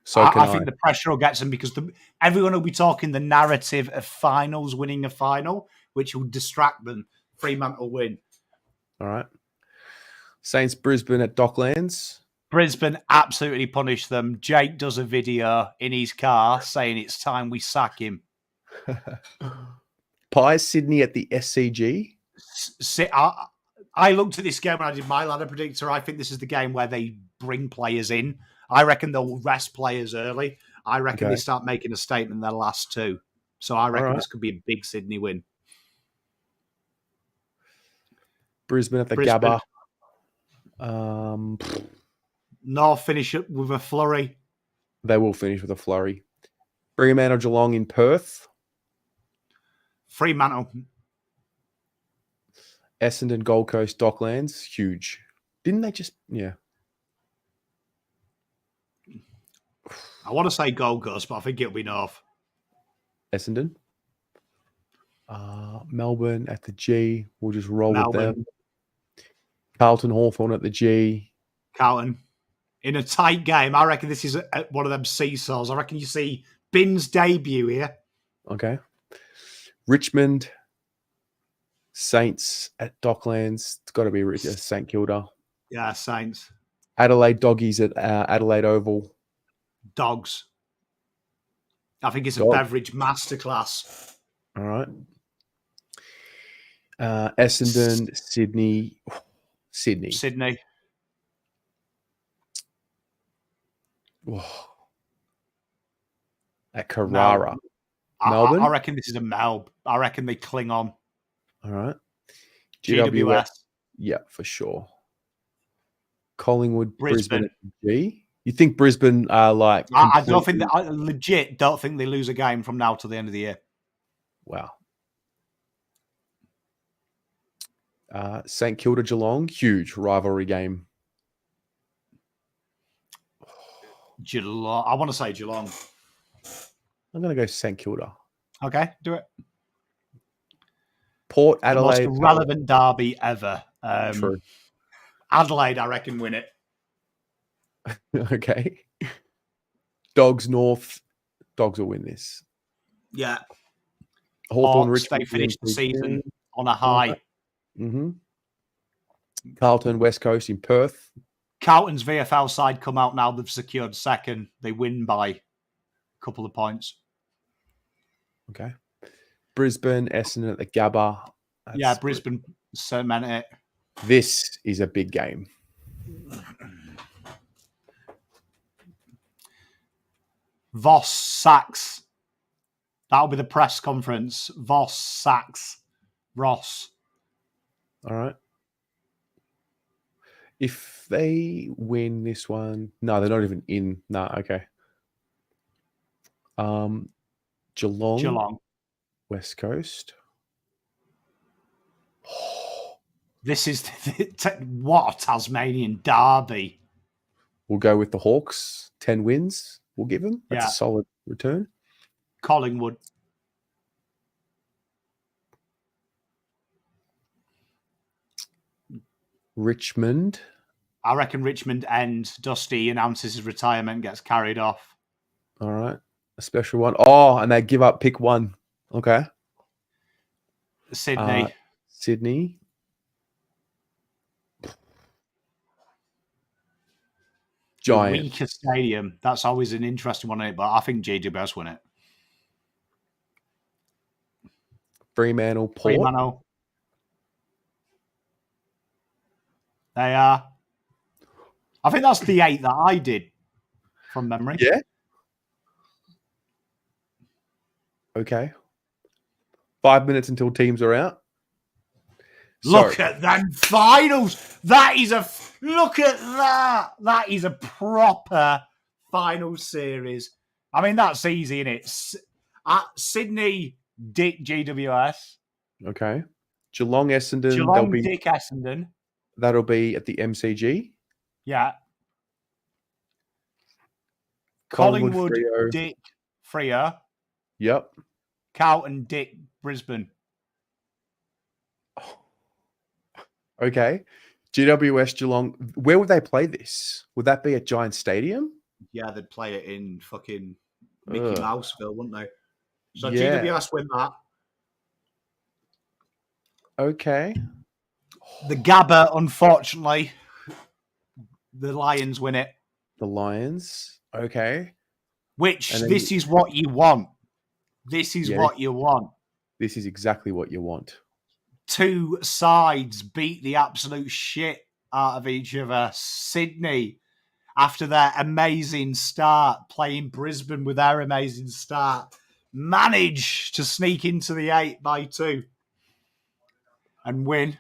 So I think the pressure will get them because everyone will be talking the narrative of finals, winning a final, which will distract them. Fremantle win. All right. Saints Brisbane at Docklands. Brisbane absolutely punish them. Jake does a video in his car saying it's time we sack him. Pies Sydney at the SCG. I looked at this game when I did my ladder predictor. I think this is the game where they bring players in. I reckon they'll rest players early. I reckon they start making a statement in their last 2. So I reckon this could be a big Sydney win. Brisbane at the Gabba. North finish up with a flurry. They will finish with a flurry. Fremantle Geelong in Perth. Fremantle. Essendon Gold Coast Docklands. Huge. Didn't they just... Yeah. I want to say Gold Coast, but I think it'll be North. Essendon. Melbourne at the G. We'll just roll with them. Carlton Hawthorn at the G. Carlton. In a tight game, I reckon this is one of them seesaws. I reckon you see Bin's debut here. Okay. Richmond. Saints at Docklands. It's got to be St Kilda. Yeah, Saints. Adelaide Doggies at Adelaide Oval. Dogs. I think it's a beverage masterclass. All right. Essendon, Sydney. Sydney. Whoa. At Carrara. Melbourne? I reckon this is a Melb. I reckon they cling on. All right. GWS. Yeah, for sure. Collingwood, Brisbane. G. You think Brisbane are like... I don't think I legit don't think they lose a game from now to the end of the year. Wow. St Kilda Geelong, huge rivalry game. Geelong. I want to say Geelong. I'm going to go St Kilda. Okay, do it. Port Adelaide. The most relevant derby ever. True. Adelaide, I reckon, win it. Okay. Dogs North. Dogs will win this. Yeah. Hawthorn Richmond. They finished the season on a high. Mm-hmm. Carlton West Coast in Perth. Carlton's VFL side come out now. They've secured second. They win by a couple of points. Okay. Brisbane, Essendon at the Gabba. Brisbane cement it. This is a big game. Voss sacks. That'll be the press conference. Voss sacks Ross. All right. If they win this one, no, they're not even in. No, okay. Geelong. West Coast. This is what a Tasmanian derby. We'll go with the Hawks. 10 wins. We'll give them. That's a solid return. Collingwood. Richmond. I reckon Richmond ends. Dusty announces his retirement, gets carried off. All right. A special one. Oh, and they give up pick 1. Okay. Sydney. Sydney. Giants. Weaker stadium. That's always an interesting one, isn't it? But I think GWS win it. Fremantle, Port. Fremantle. They are. I think that's the 8 that I did from memory. Yeah. Okay. 5 minutes until teams are out. Look at them finals. That is a look at that. That is a proper final series. I mean, that's easy, isn't it? Sydney, Dick GWS. Okay. Geelong, Essendon. Geelong, Dick Essendon. That'll be at the MCG. Yeah. Collingwood, Collingwood Dick Freo. Yep. Carlton, Dick Brisbane. Okay. GWS, Geelong. Where would they play this? Would that be at Giant Stadium? Yeah, they'd play it in fucking Mickey Mouseville, wouldn't they? So Yeah. GWS win that. Okay. The Gabba, unfortunately, the Lions win it. The Lions. Okay. This is what you want. This is what you want. This is exactly what you want. Two sides beat the absolute shit out of each other. Sydney, after their amazing start, playing Brisbane with their amazing start, managed to sneak into the 8 by 2 and win.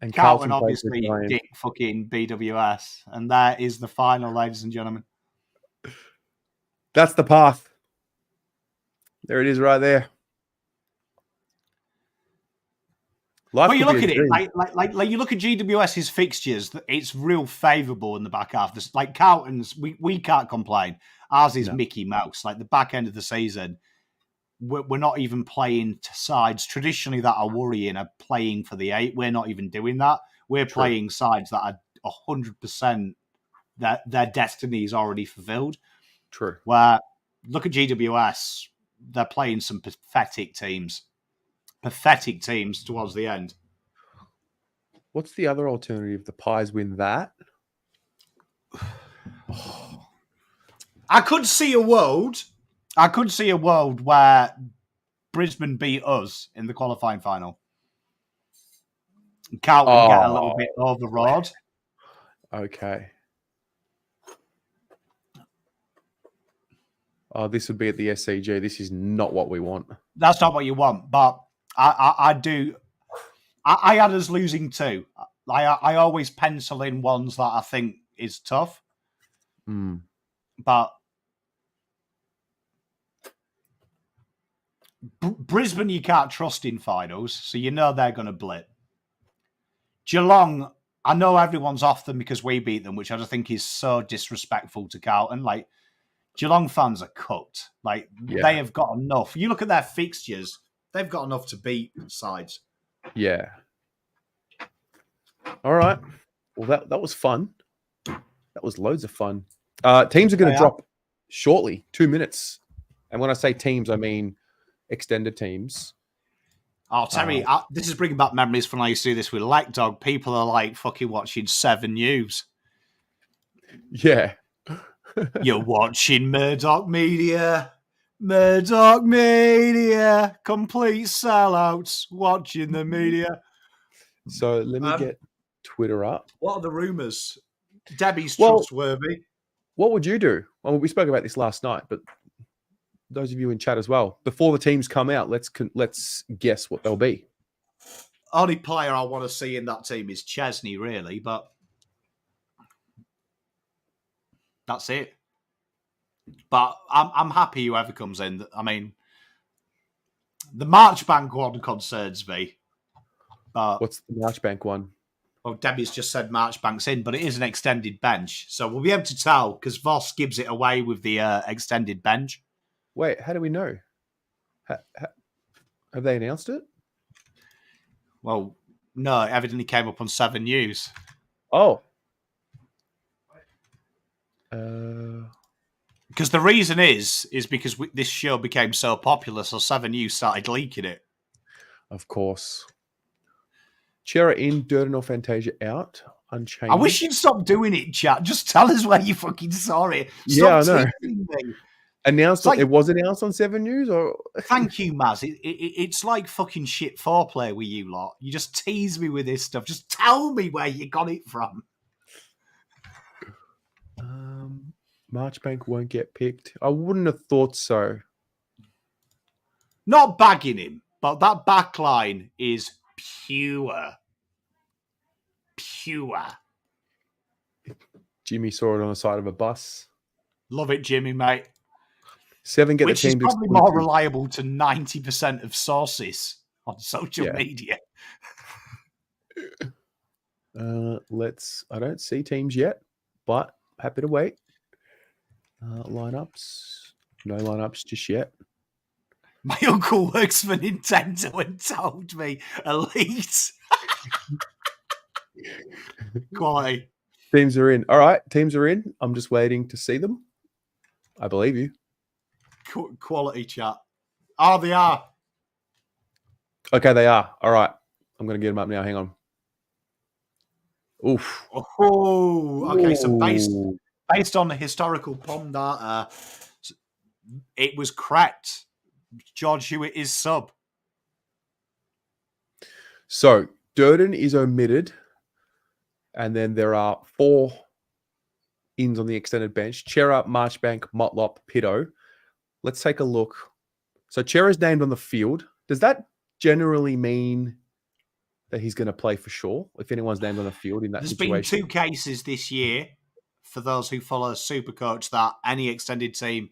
And Carlton obviously dick fucking BWS. And that is the final, ladies and gentlemen. That's the path. There it is right there. Well, you look at it, like you look at GWS's fixtures, it's real favourable in the back half. Like Carlton's, we can't complain. Ours is Mickey Mouse. Like the back end of the season, we're not even playing sides traditionally that are worrying are playing for the 8. We're not even doing that. We're playing sides that are 100% that their destiny is already fulfilled. True. Where look at GWS, they're playing some pathetic teams towards the end. What's the other alternative? The Pies win that? I could see a world where Brisbane beat us in the qualifying final. Carlton get a little bit overawed. Okay. Oh, this would be at the SCG. This is not what we want. That's not what you want, but I do. I had us losing 2. I always pencil in ones that I think is tough. But Brisbane, you can't trust in finals, so you know they're going to blip. Geelong, I know everyone's off them because we beat them, which I just think is so disrespectful to Carlton. Like, Geelong fans are cooked. Like, they have got enough. You look at their fixtures, they've got enough to beat sides. Yeah. All right. Well, that was fun. That was loads of fun. Teams are going to drop shortly, 2 minutes. And when I say teams, I mean extended teams. Oh, Terry, this is bringing back memories from when I used to do this with Lek Dog. People are like fucking watching 7 News. Yeah. You're watching Murdoch Media. Murdoch Media. Complete sellouts watching the media. So let me get Twitter up. What are the rumours? Debbie's trustworthy. What would you do? Well, we spoke about this last night, but those of you in chat as well, before the teams come out, let's guess what they'll be. Only player I want to see in that team is Chesney, really, but that's it. But I'm happy whoever comes in. I mean, the Marchbank one concerns me. But what's the Marchbank one? Well, Debbie's just said Marchbank's in, but it is an extended bench. So we'll be able to tell because Voss gives it away with the extended bench. Wait, how do we know? Have they announced it? Well, no, it evidently came up on 7 News. Oh. Because the reason is because this show became so popular, so 7 News started leaking it. Of course. Chera in, Durden or Fantasia out. unchanged. I wish you'd stop doing it, chat. Just tell us where you fucking saw it. Yeah, Stop I know. teasing me. Announced. Like, it was announced on 7 News, or thank you, Maz. It's like fucking shit foreplay with you lot. You just tease me with this stuff. Just tell me where you got it from. Marchbank won't get picked. I wouldn't have thought so. Not bagging him, but that back line is pure. Pure. Jimmy saw it on the side of a bus. Love it, Jimmy, mate. 7 get Which the is team probably more reliable to 90% of sources on social media. I don't see teams yet, but happy to wait. Lineups. No lineups just yet. My uncle works for Nintendo and told me elite. Quality. Teams are in. All right, teams are in. I'm just waiting to see them. I believe you. Quality, chat. Oh, they are. Okay, they are. All right. I'm going to get them up now. Hang on. Oof. Oh, okay. So based on the historical POM data, it was correct. George Hewitt is sub. So Durden is omitted, and then there are 4 ins on the extended bench: Chera, Marchbank, Motlop, Pitto. Let's take a look. So Chera's named on the field. Does that generally mean that he's going to play for sure if anyone's named on the field in that situation? There's been 2 cases this year, for those who follow Supercoach, that any extended team,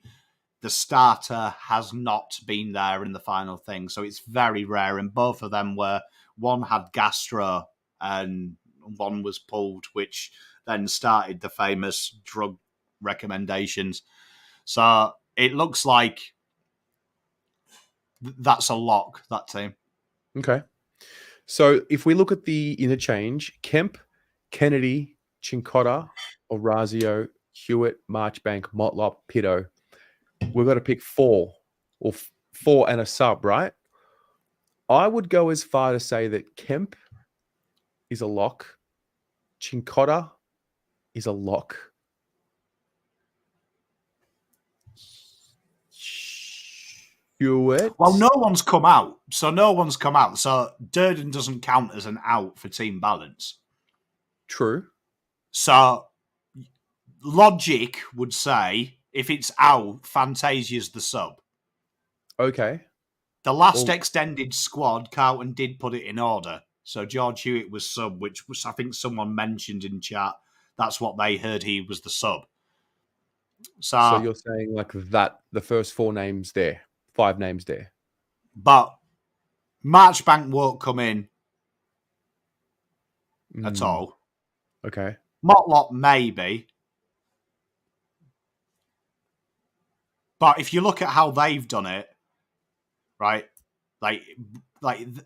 the starter has not been there in the final thing. So it's very rare. And both of them were, one had gastro and one was pulled, which then started the famous drug recommendations. So it looks like that's a lock, that team. Okay. So if we look at the interchange, Kemp, Kennedy, Chincotta, Orazio, Hewitt, Marchbank, Motlop, Pitto, we've got to pick 4 or 4 and a sub, right? I would go as far to say that Kemp is a lock. Chincotta is a lock. Hewitt. Well, no one's come out. So Durden doesn't count as an out for team balance. True. So logic would say if it's out, Fantasia's the sub. Okay. The last extended squad, Carlton did put it in order. So George Hewitt was sub, which was, I think someone mentioned in chat. That's what they heard, he was the sub. So you're saying like that, the first 4 names there, 5 names there. But Marchbank won't come in at all. Okay. Motlop maybe. But if you look at how they've done it, right, like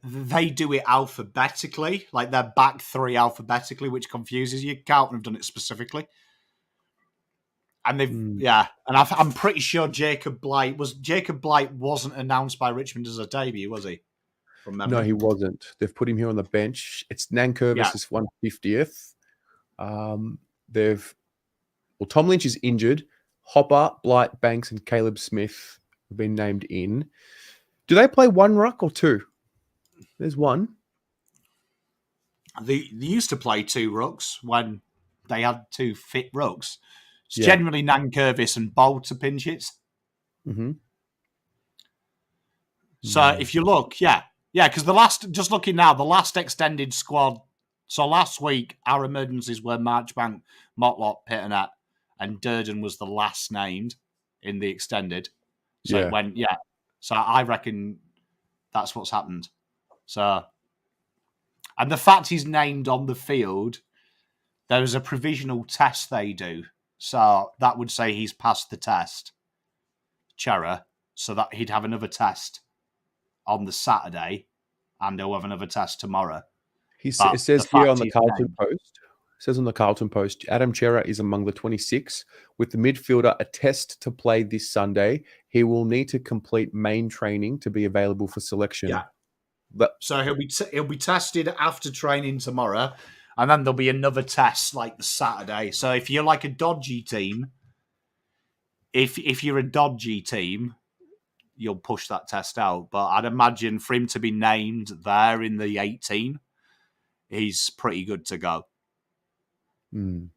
they do it alphabetically, like their back 3 alphabetically, which confuses you. Carlton have done it specifically. And they've, and I'm pretty sure Jacob Blight wasn't announced by Richmond as a debut, was he? From memory? No, he wasn't. They've put him here on the bench. It's Nankervis is 150th. Tom Lynch is injured. Hopper, Blight, Banks, and Caleb Smith have been named in. Do they play 1 ruck or 2? There's 1. They used to play 2 rucks when they had 2 fit rucks. It's generally Nankervis and Bolt to pinch it. Mm-hmm. So if you look, because just looking now, the last extended squad. So last week, our emergencies were Marchbank, Motlop, Pittonet, and Durden was the last named in the extended. So So I reckon that's what's happened. So, and the fact he's named on the field, there is a provisional test they do. So that would say he's passed the test, Chera, so that he'd have another test on the Saturday, and he'll have another test tomorrow. It says here on the Carlton Post. It says on the Carlton Post, Adam Chera is among the 26. With the midfielder a test to play this Sunday, he will need to complete main training to be available for selection. Yeah. So he'll be tested after training tomorrow. And then there'll be another test like the Saturday. So if you're like a dodgy team, if you're a dodgy team, you'll push that test out. But I'd imagine for him to be named there in the 18, he's pretty good to go. Mm.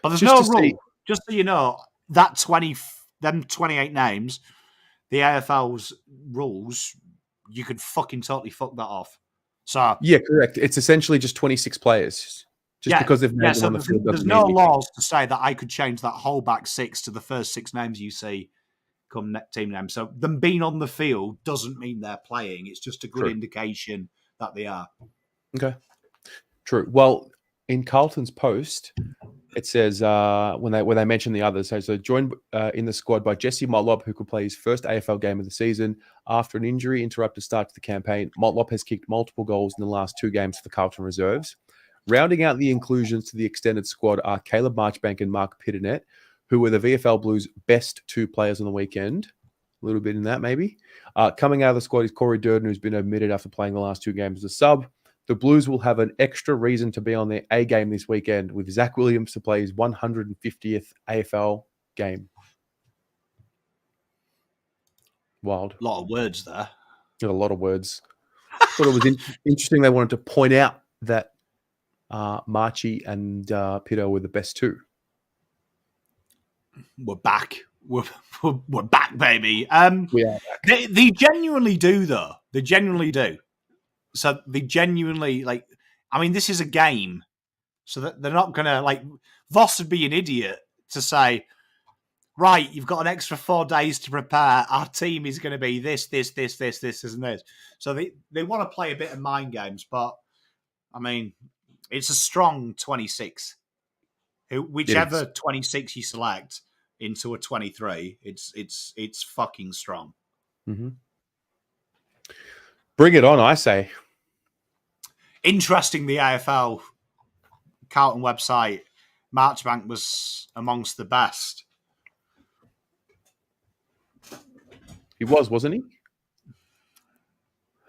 But there's no rule. Just so you know, that 28 names, the AFL's rules, you could fucking totally fuck that off. So yeah, correct. It's essentially just 26 players. Just because they've named them on the field. There's no laws to say that I could change that whole back six to the first 6 names you see come team names. So them being on the field doesn't mean they're playing. It's just a good indication that they are. Okay. True. Well, in Carlton's post, it says when they mention the others, so joined in the squad by Jesse Motlop, who could play his first AFL game of the season after an injury interrupted start to the campaign. Motlop has kicked multiple goals in the last 2 games for the Carlton reserves. Rounding out the inclusions to the extended squad are Caleb Marchbank and Mark Pitternet, who were the VFL Blues' best 2 players on the weekend. A little bit in that, maybe. Coming out of the squad is Corey Durden, who's been omitted after playing the last 2 games as a sub. The Blues will have an extra reason to be on their A game this weekend, with Zach Williams to play his 150th AFL game. Wild. A lot of words there. A lot of words. Thought it was interesting. They wanted to point out that Marchie and Pitto were the best 2. We're back. We're back, baby. We are back. They genuinely do, though. They genuinely do. So they genuinely, like, I mean, this is a game. So that they're not going to, like, Voss would be an idiot to say, right, you've got an extra 4 days to prepare. Our team is going to be this, and this. So they want to play a bit of mind games, but, I mean, it's a strong 26. Whichever 26 you select into a 23, it's fucking strong. Mm-hmm. Bring it on, I say. Interesting, the AFL Carlton website, Marchbank was amongst the best. He wasn't he?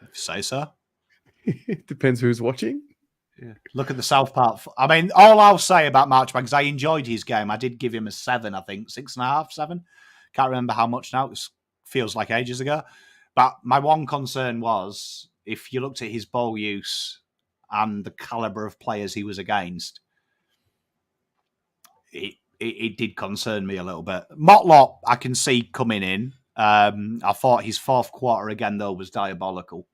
If you say so. Depends who's watching. Yeah. Look at the South Park. I mean, all I'll say about Marchbank is I enjoyed his game. I did give him a 7, I think. 6.5, 7. Can't remember how much now. It feels like ages ago. But my one concern was, if you looked at his ball use and the calibre of players he was against, it did concern me a little bit. Motlop, I can see coming in. I thought his 4th quarter again, though, was diabolical.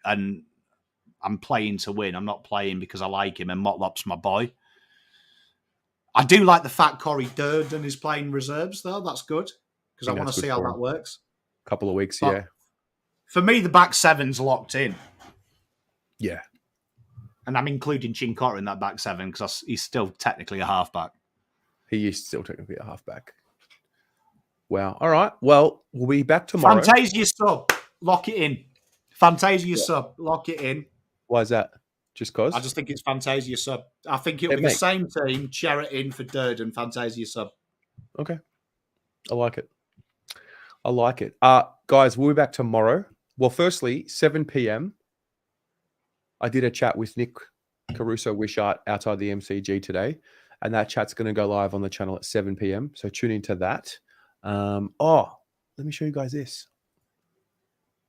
And I'm playing to win. I'm not playing because I like him, and Motlop's my boy. I do like the fact Corey Durden is playing reserves, though. That's good, because I want to see how that works. Couple of weeks, but for me, the back 7's locked in. Yeah. And I'm including Chincotta in that back 7 because he's still technically a halfback. He is still technically a halfback. Wow. All right. Well, we'll be back tomorrow. Fantasia sub. Lock it in. Fantasia sub. Lock it in. Why is that? Just because? I just think it's Fantasia sub. I think it'll be the same team. Cherrett in for Durden. Fantasia sub. Okay. I like it. Guys, we'll be back tomorrow. Well, firstly, 7 p.m. I did a chat with Nick Caruso-Wishart outside the MCG today, and that chat's going to go live on the channel at 7 p.m. So tune into that. Let me show you guys this.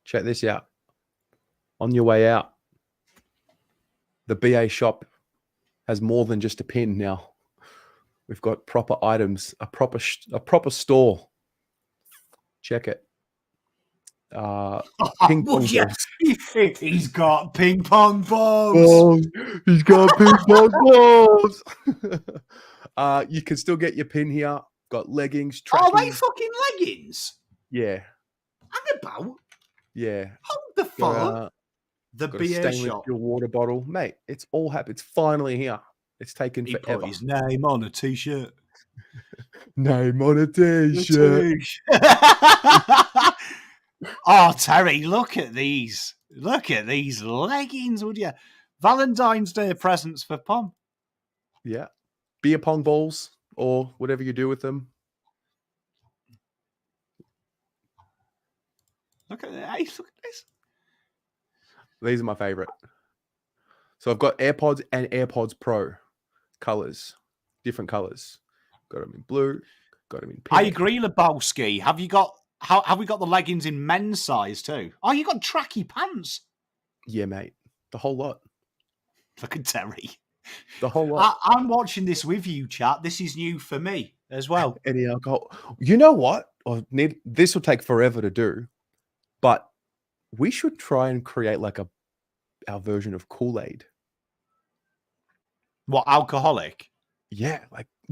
Check this out. On your way out, the BA shop has more than just a pin now. We've got proper items, a proper store. Check it. Ping pong balls. He's got ping pong balls. He's got ping pong balls. You can still get your pin here. Got leggings. Tracking. Are they fucking leggings? Yeah. And about? Yeah. Hold the fuck. The got beer a stainless shop. steel water bottle, mate. It's all happened. It's finally here. It's taken forever. Put his name on a t-shirt. Name on a t-shirt. Oh, Terry, look at these. Look at these leggings, would you? Valentine's Day presents for Pom. Yeah. Beer pong balls or whatever you do with them. Look at this. Look at this. These are my favorite. So I've got AirPods and AirPods Pro colors, different colors. Got them in blue, got them in pink. I agree, Lebowski. Have we got the leggings in men's size too? Oh, you got tracky pants. Yeah, mate. The whole lot. Look at Terry. The whole lot. I'm watching this with you, chat. This is new for me as well. Any alcohol. You know what? This will take forever to do, but we should try and create like our version of Kool-Aid. What, alcoholic? Yeah,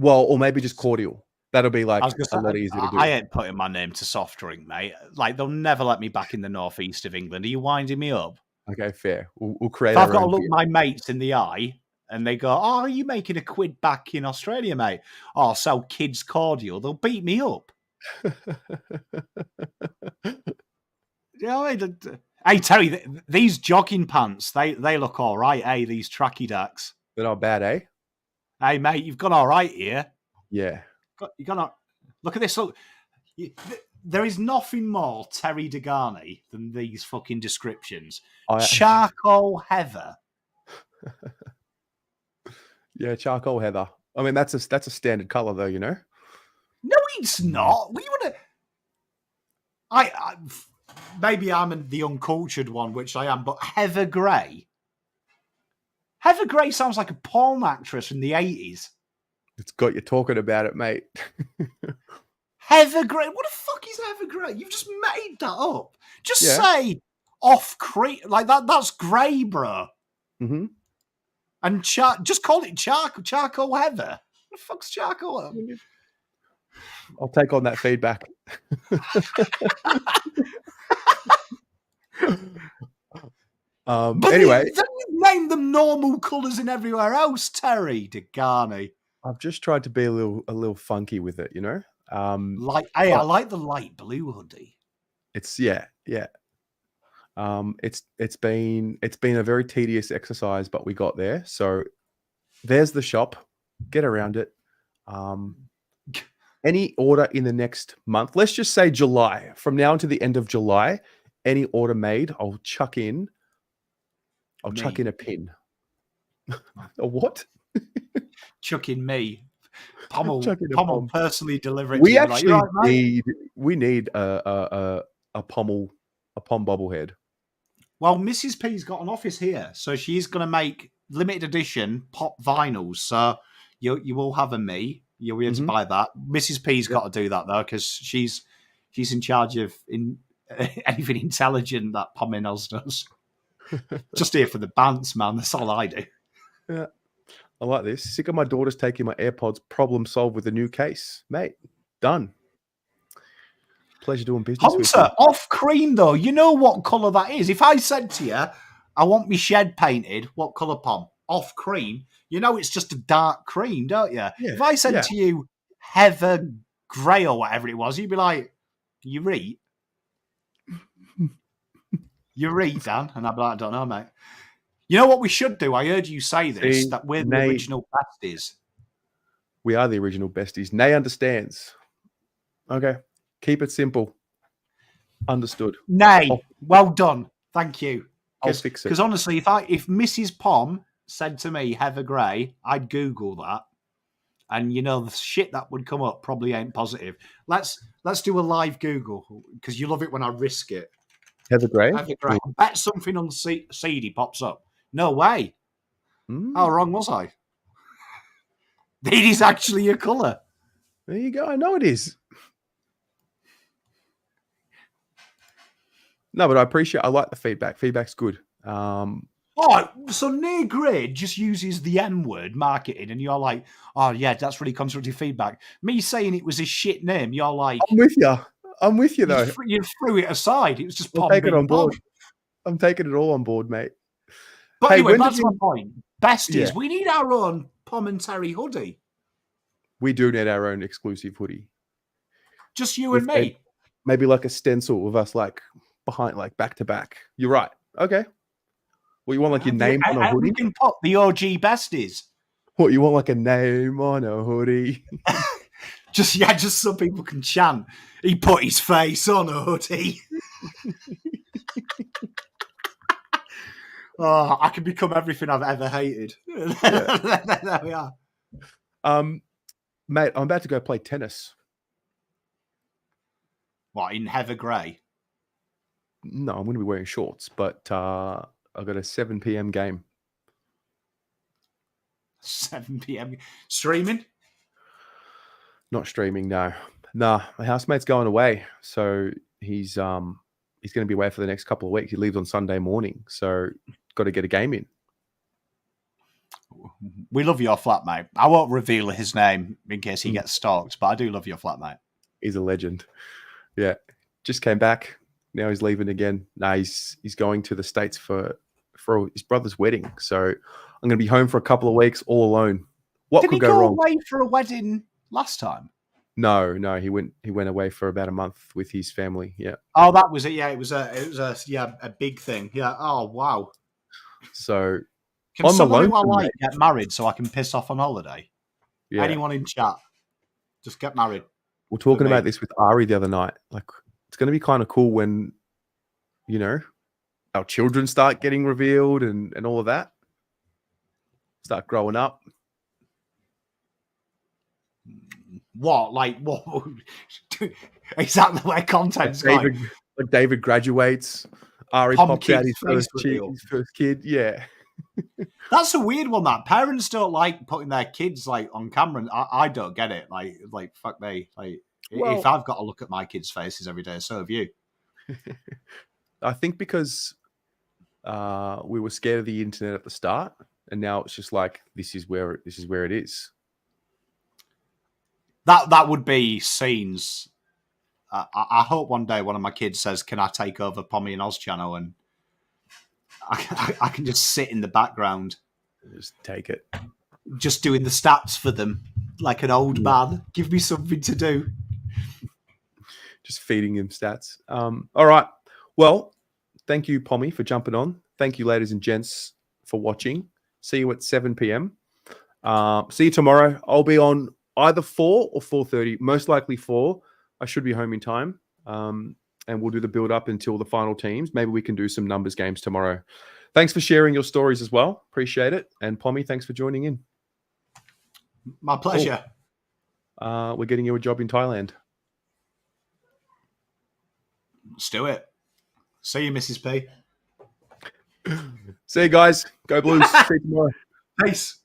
or maybe just cordial. That'll be like a lot easier to do. I ain't putting my name to soft drink, mate. Like, they'll never let me back in the northeast of England. Are you winding me up? Okay, fair. We'll create. If I've got to look my mates in the eye, and they go, "Oh, are you making a quid back in Australia, mate? Oh, I'll sell kids cordial." They'll beat me up. You know, hey Terry, these jogging pants, they look all right. Hey, these tracky dacks. They're not bad, eh? Hey, mate, you've gone all right here. Yeah. You're gonna look at this. Look, there is nothing more Terry Degani than these fucking descriptions. Charcoal heather. Yeah, charcoal heather. I mean, that's a standard color, though. You know. No, it's not. We want to. I maybe I'm the uncultured one, which I am, but Heather Gray. Heather Gray sounds like a porn actress from the 80s. It's got you talking about it, mate. Heather Gray. What the fuck is Heather Gray? You've just made that up. Just say off cream like that. That's grey, bro. Mm-hmm. And just call it charcoal heather. What the fuck's charcoal? I'll take on that feedback. But anyway, then you name them normal colours in everywhere else, Terry Degani. I've just tried to be a little funky with it, you know. I like the light blue hoodie. It's yeah. It's been a very tedious exercise, but we got there. So there's the shop. Get around it. Any order in the next month, let's just say July, from now to the end of July, any order made, I'll chuck in a pin. A what? Chuck in me. Pommel Pommel personally deliver it. We actually need a Pommel bobblehead. Well, Mrs. P's got an office here, so she's going to make limited edition pop vinyls. So you will have a me. You'll be able to buy that. Mrs. P's got to do that though, because she's in charge of anything intelligent that Pominels does. Just here for the bounce, man. That's all I do. Yeah, I like this. Sick of my daughters taking my AirPods. Problem solved with a new case, mate. Done. Pleasure doing business with you. Off cream though. You know what colour that is. If I said to you, I want my shed painted, what colour, Pom? Off cream. You know it's just a dark cream, don't you? Yeah, if I said to you Heather Grey or whatever it was, you'd be like, "You read? You read, Dan?" And I'd be like, "I don't know, mate." You know what we should do? I heard you say this, that we're the original besties. We are the original besties. Nay understands. Okay. Keep it simple. Understood. Nay. Well done. Thank you. I'll fix it. Because honestly, if Mrs. Pom said to me, Heather Gray, I'd Google that. And you know, the shit that would come up probably ain't positive. Let's do a live Google, because you love it when I risk it. Heather Gray? Heather Gray. I bet something on CD pops up. No way. How wrong was I? It is actually a colour. There you go. I know it is. No, but I like the feedback. Feedback's good. Oh, so near grade just uses the M word marketing, and you're like, "Oh yeah, that's really constructive feedback." Me saying it was a shit name, you're like, I'm with you though. You threw it aside. It was just I'll take it on board. I'm taking it all on board, mate. But anyway, that's my point. Besties, we need our own Pom and Terry hoodie. We do need our own exclusive hoodie. Just you and me. Maybe like a stencil of us, like behind, like back to back. You're right. Okay. Well, you want like your name on a hoodie? We can put the OG besties. What, you want like a name on a hoodie? just so people can chant. He put his face on a hoodie. Oh, I can become everything I've ever hated. Yeah. There we are. Mate, I'm about to go play tennis. What, in heather grey? No, I'm going to be wearing shorts, but I've got a 7 p.m. game. 7 p.m. Streaming? Not streaming, no. Nah, my housemate's going away, so he's going to be away for the next couple of weeks. He leaves on Sunday morning, so got to get a game in. We love your flatmate. I won't reveal his name in case he gets stalked, but I do love your flatmate. He's a legend. Yeah, just came back. Now he's leaving again. Nah, he's going to the States for his brother's wedding. So I'm going to be home for a couple of weeks all alone. What Did could he go go wrong? away for a wedding last time? No, he went away for about a month with his family. Yeah. Oh, that was it. Yeah, it was a big thing. Yeah. Oh, wow. So Can on the someone who I lonesome, like mate. get married so I can piss off on holiday? Yeah. Anyone in chat, just get married. We're talking me. about this with Ari the other night. Like, it's going to be kind of cool when, you know, our children start getting revealed and all of that. Start growing up. What? Like, what? Is that the way content's going? Like David graduates. Ari Tom pops out Keith's face reveal. his first kid. Yeah. That's a weird one. That parents don't like putting their kids like on camera. And I don't get it. Like fuck me. Like Well, if I've got to look at my kids' faces every day, so have you. I think because we were scared of the internet at the start, and now it's just like this is where it is. That would be scenes. I hope one day one of my kids says, "Can I take over Pommy and Oz channel?" And I can just sit in the background, Just take it. just doing the stats for them like an old man. Give me something to do. Just feeding him stats. All right. Well, thank you, Pommy, for jumping on. Thank you, ladies and gents, for watching. See you at 7 p.m. See you tomorrow. I'll be on either 4 or 4:30. Most likely 4. I should be home in time. And we'll do the build up until the final teams. Maybe we can do some numbers games tomorrow. Thanks for sharing your stories as well. Appreciate it. And Pommy, thanks for joining in. My pleasure. Cool. We're getting you a job in Thailand. Let's do it. See you, Mrs. P. See you guys. Go Blues. See you tomorrow. Peace.